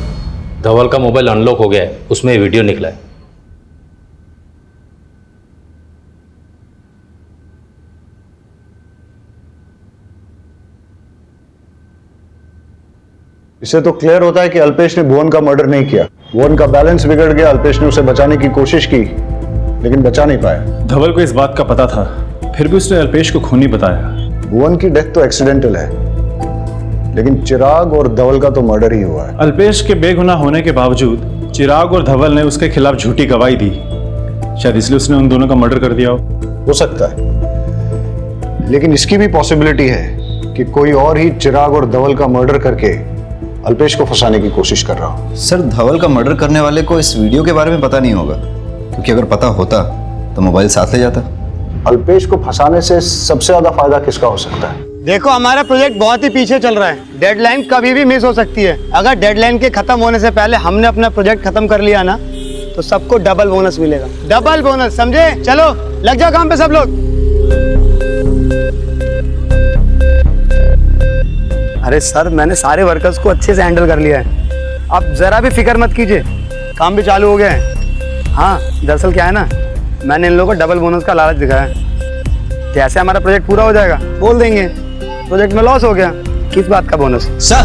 धवल का मोबाइल अनलॉक हो गया है, उसमें वीडियो निकला है। इससे तो क्लियर होता है कि अल्पेश ने भुवन का मर्डर नहीं किया। भुवन का बैलेंस बिगड़ गया, अल्पेश ने उसे बचाने की कोशिश की लेकिन बचा नहीं पाया। धवल को इस बात का पता था, फिर भी उसने अल्पेश को खूनी बताया। भुवन की डेथ तो एक्सीडेंटल है, लेकिन चिराग और धवल का तो मर्डर ही हुआ है। अल्पेश के बेगुनाह होने के बावजूद चिराग और धवल ने उसके खिलाफ झूठी गवाही दी। शायद इसलिए उसने उन दोनों का मर्डर कर दिया हो सकता है, लेकिन इसकी भी पॉसिबिलिटी है कि कोई और ही चिराग और धवल का मर्डर करके अल्पेश को फंसाने की कोशिश कर रहा हो। सर, धवल का मर्डर करने वाले को इस वीडियो के बारे में पता नहीं होगा, क्योंकि अगर पता होता तो मोबाइल साथ ले जाता। अल्पेश को फंसाने से सबसे ज्यादा फायदा किसका हो सकता है? देखो, हमारा प्रोजेक्ट बहुत ही पीछे चल रहा है। डेडलाइन कभी भी मिस हो सकती है। अगर डेडलाइन के खत्म होने से पहले हमने अपना प्रोजेक्ट खत्म कर लिया ना, तो सबको डबल बोनस मिलेगा। डबल बोनस, समझे? चलो लग जाओ काम पे सब लोग। अरे सर, मैंने सारे वर्कर्स को अच्छे से हैंडल कर लिया है। आप जरा भी फिक्र मत कीजिए, काम भी चालू हो गया है। हाँ, दरअसल क्या है ना, मैंने इन लोगों को डबल बोनस का लालच दिखाया है। जैसे हमारा प्रोजेक्ट पूरा हो जाएगा बोल देंगे प्रोजेक्ट में लॉस हो गया, किस बात का बोनस? सर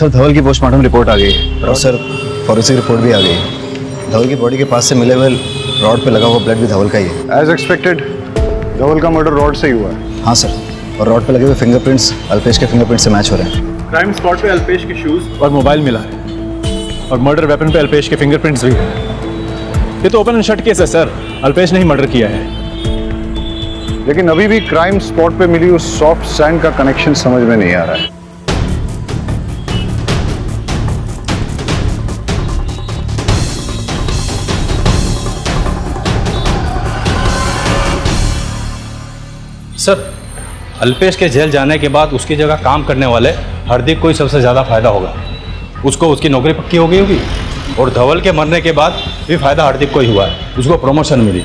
धवल की पोस्टमार्टम रिपोर्ट आ गई है और सर फॉरेंसिक रिपोर्ट भी आ गई है। धवल की बॉडी के पास से मिले हुए रॉड पे लगा हुआ ब्लड भी धवल का ही है। एज एक्सपेक्टेड धवल का मर्डर रॉड से ही हुआ है। हाँ सर, और रॉड पे लगे हुए फिंगरप्रिंट्स अल्पेश के फिंगरप्रिंट से मैच हो रहे हैं। क्राइम स्पॉट पे अल्पेश के शूज और मोबाइल मिला है, और मर्डर वेपन पे अल्पेश के फिंगरप्रिंट्स भी हैं। ये तो ओपन एंड शट केस है सर, अल्पेश ने ही मर्डर किया है। लेकिन अभी भी क्राइम स्पॉट पे मिली उस सॉफ्ट सैंड का कनेक्शन समझ में नहीं आ रहा है। सर, अल्पेश के जेल जाने के बाद उसकी जगह काम करने वाले हार्दिक को ही सबसे ज़्यादा फायदा होगा। उसको उसकी नौकरी पक्की हो गई होगी, और धवल के मरने के बाद भी फायदा हार्दिक को ही हुआ है, उसको प्रमोशन मिली।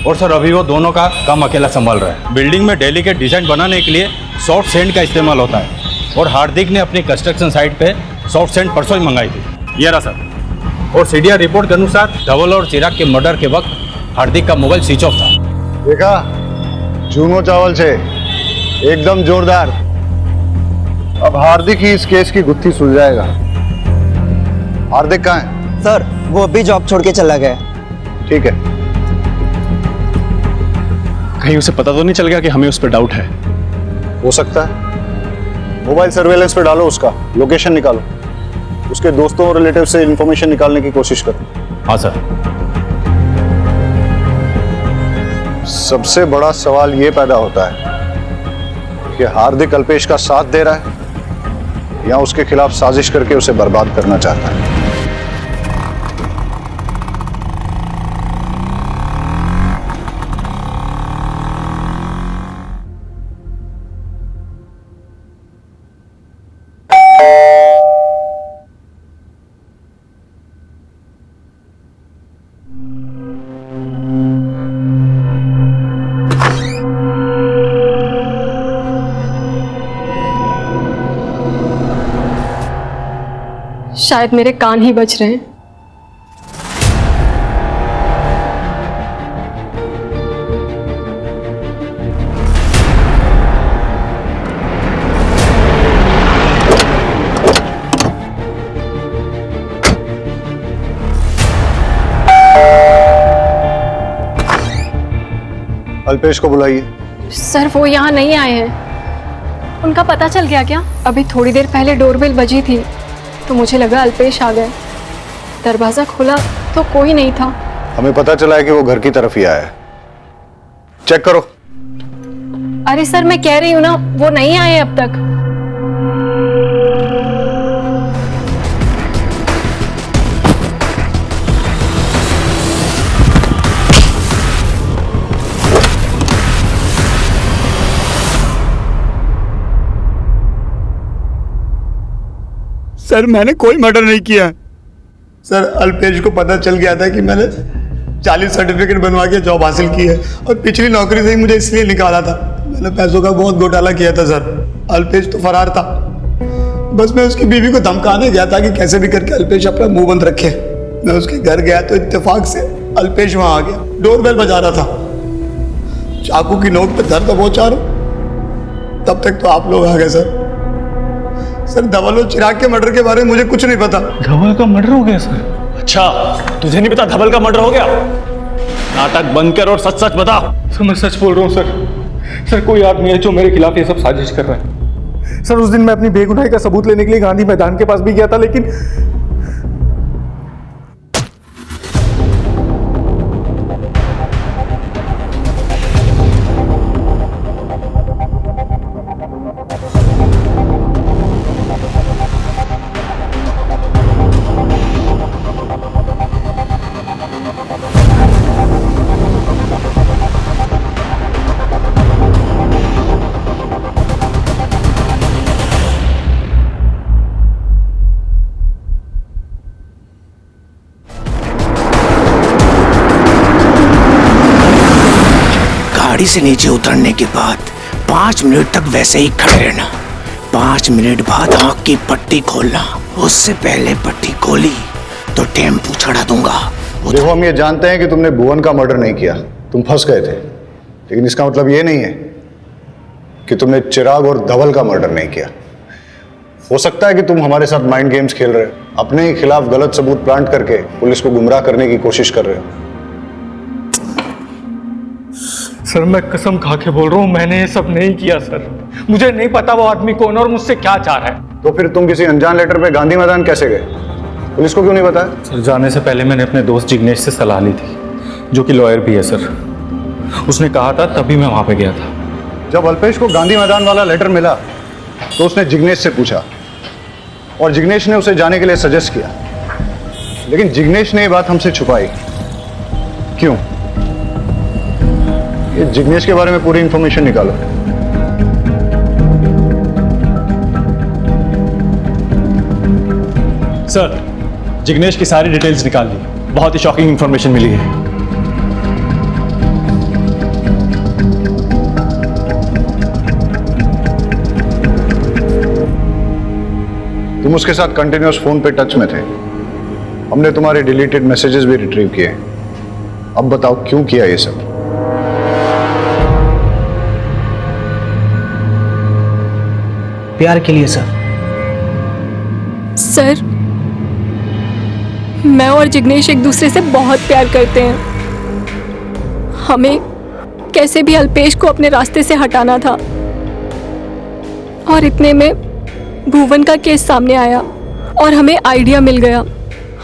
और सर, अभी वो दोनों का काम अकेला संभाल रहा है। बिल्डिंग में डेलीकेट डिजाइन बनाने के लिए सॉफ्ट सैंड का इस्तेमाल होता है, और हार्दिक ने अपनी कंस्ट्रक्शन साइट पे सॉफ्ट सैंड परसों ही मंगाई थी। ये रहा सर। और सीडीआर रिपोर्ट के अनुसार धवल और चिराग के मर्डर के वक्त हार्दिक का मोबाइल स्विच ऑफ था। देखा, चूनो चावल से एकदम जोरदार। अब हार्दिक ही इस केस की गुत्थी सुलझाएगा। हार्दिक कहाँ है? सर, वो अभी जॉब छोड़ के चला गया। ठीक है। कहीं उसे पता तो नहीं चल गया कि हमें उस पर डाउट है? हो सकता है। मोबाइल सर्वेलेंस पे डालो, उसका लोकेशन निकालो, उसके दोस्तों और रिलेटिव से इंफॉर्मेशन निकालने की कोशिश करो। हाँ सर। सबसे बड़ा सवाल ये पैदा होता है कि हार्दिक अल्पेश का साथ दे रहा है या उसके खिलाफ साजिश करके उसे बर्बाद करना चाहता है। शायद मेरे कान ही बज रहे हैं। अल्पेश को बुलाइए। सर वो यहाँ नहीं आए हैं। उनका पता चल गया क्या? अभी थोड़ी देर पहले डोरबेल बजी थी तो मुझे लगा अल्पेश आ गए। दरवाजा खोला तो कोई नहीं था। हमें पता चला है कि वो घर की तरफ ही आया है। चेक करो। अरे सर मैं कह रही हूँ ना, वो नहीं आए अब तक। सर मैंने कोई मर्डर नहीं किया। सर अल्पेश को पता चल गया था कि मैंने 40 सर्टिफिकेट बनवा के जॉब हासिल की है और पिछली नौकरी से ही मुझे इसलिए निकाला था। मैंने पैसों का बहुत घोटाला किया था सर। अल्पेश तो फरार था। बस मैं उसकी बीवी को धमकाने गया था कि कैसे भी करके अल्पेश अपना मुंह बंद रखे। मैं उसके घर गया तो इत्तेफाक से अल्पेश वहां आ गया। डोरबेल बजा रहा था। चाकू की नोक पे दर्द पहुंचा रहा। तब तक तो आप लोग आ गए सर। सर धवल और चिराग के मर्डर के बारे में मुझे कुछ नहीं पता। धवल का मर्डर हो गया सर? अच्छा, तुझे नहीं पता धवल का मर्डर हो गया? नाटक बंद कर और सच सच बता। सर मैं सच बोल रहा हूँ सर। सर कोई आदमी है जो मेरे खिलाफ ये सब साजिश कर रहा है। सर उस दिन मैं अपनी बेगुनाही का सबूत लेने के लिए गांधी मैदान के पास भी गया था, लेकिन गाड़ी से नीचे उतरने के बाद 5 मिनट तक वैसे ही खड़े रहना। 5 मिनट बाद आँख की पट्टी खोलना। उससे पहले पट्टी खोली तो टेम्पू चढ़ा दूंगा। देखो हम ये जानते हैं कि तुमने भुवन का मर्डर नहीं किया, तुम फंस गए थे, लेकिन इसका मतलब ये नहीं है कि तुमने चिराग और धवल का मर्डर नहीं किया। हो सकता है कि तुम हमारे साथ माइंड गेम्स खेल रहे हो, अपने ही खिलाफ गलत सबूत प्लांट करके पुलिस को गुमराह करने की कोशिश कर रहे हो। सर मैं कसम खा के बोल रहा हूँ, मैंने ये सब नहीं किया सर। मुझे नहीं पता वो आदमी कौन है और मुझसे क्या चाह रहा है। तो फिर तुम किसी अनजान लेटर पे गांधी मैदान कैसे गए? पुलिस को क्यों नहीं बताया? सर जाने से पहले मैंने अपने दोस्त जिग्नेश से सलाह ली थी, जो कि लॉयर भी है सर। उसने कहा था तभी मैं वहां पे गया था। जब अल्पेश को गांधी मैदान वाला लेटर मिला तो उसने जिग्नेश से पूछा और जिग्नेश ने उसे जाने के लिए सजेस्ट किया, लेकिन जिग्नेश ने ये बात हमसे छुपाई। क्यों? ये जिग्नेश के बारे में पूरी इंफॉर्मेशन निकालो। सर जिग्नेश की सारी डिटेल्स निकाल ली, बहुत ही शॉकिंग इंफॉर्मेशन मिली है। तुम उसके साथ कंटिन्यूअस फोन पे टच में थे। हमने तुम्हारे डिलीटेड मैसेजेस भी रिट्रीव किए। अब बताओ क्यों किया ये सब? प्यार के लिए सर। सर मैं और जिग्नेश एक दूसरे से बहुत प्यार करते हैं। हमें कैसे भी अल्पेश को अपने रास्ते से हटाना था और इतने में भुवन का केस सामने आया और हमें आइडिया मिल गया।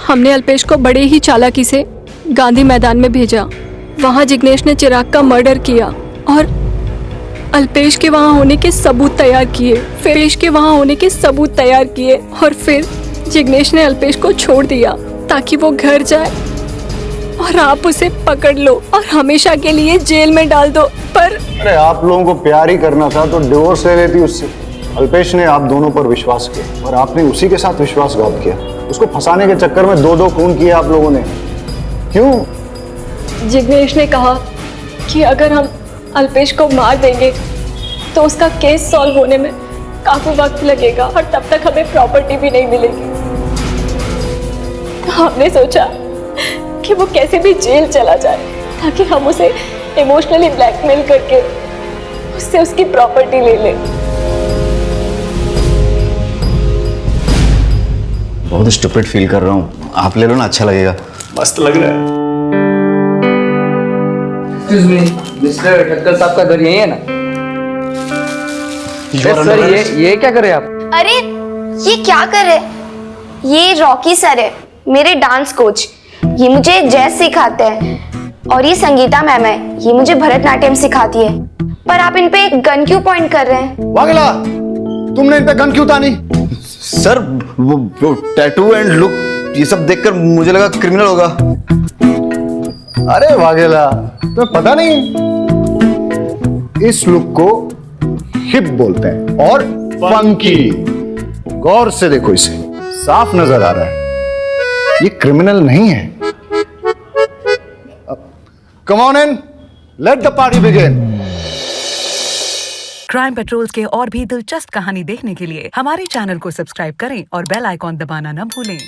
हमने अल्पेश को बड़े ही चालाकी से गांधी मैदान में भेजा। वहाँ जिग्नेश ने चिराग का मर्डर किया और अल्पेश के वहाँ होने के सबूत तैयार किए। और फिर जिग्नेश ने अल्पेश को छोड़ दिया ताकि वो घर जाए और आप उसे पकड़ लो और हमेशा के लिए जेल में डाल दो। पर अरे आप लोगों को प्यार ही करना था तो डिवोर्स ले लेती उससे। अल्पेश ने आप दोनों पर विश्वास किया और आपने उसी के साथ विश्वासघात किया। उसको फंसाने के चक्कर में 2-2 खून किए आप लोगों ने। क्यों? जिग्नेश ने कहा कि अगर हम अल्पेश को मार देंगे तो उसका केस सॉल्व होने में काफी वक्त लगेगा और तब तक हमें प्रॉपर्टी भी नहीं मिलेगी। तो हमने सोचा कि वो कैसे भी जेल चला जाए ताकि हम उसे इमोशनली ब्लैकमेल करके उससे उसकी प्रॉपर्टी ले लें। बहुत स्टूपिड फील कर रहा हूँ, आप ले लो ना, अच्छा लगेगा। मस्त लग रहा है। एक्सक्यूज मी, मिस्टर ठक्कर साहब का घर यही है ना? सर ये क्या कर रहे हैं आप? अरे ये क्या कर रहे? ये रॉकी सर है, मेरे डांस कोच। ये मुझे जैज सिखाते हैं और ये संगीता मैम है, ये मुझे भरतनाट्यम सिखाती है। पर आप इन पे एक गन क्यों पॉइंट कर रहे हैं? वागेला, तुमने इन पे गन क्यों तानी? सर वो टैटू एंड लुक ये सब देखकर मुझे लगा क्रिमिनल होगा। अरे वागेला, तुम्हें पता नहीं, इस लुक को हिप बोलते हैं और फंकी। गौर से देखो इसे, साफ नजर आ रहा है ये क्रिमिनल नहीं है। Come on in, let the party begin. Crime patrols के और भी दिलचस्प कहानी देखने के लिए हमारे चैनल को सब्सक्राइब करें और बेल आइकॉन दबाना न भूलें।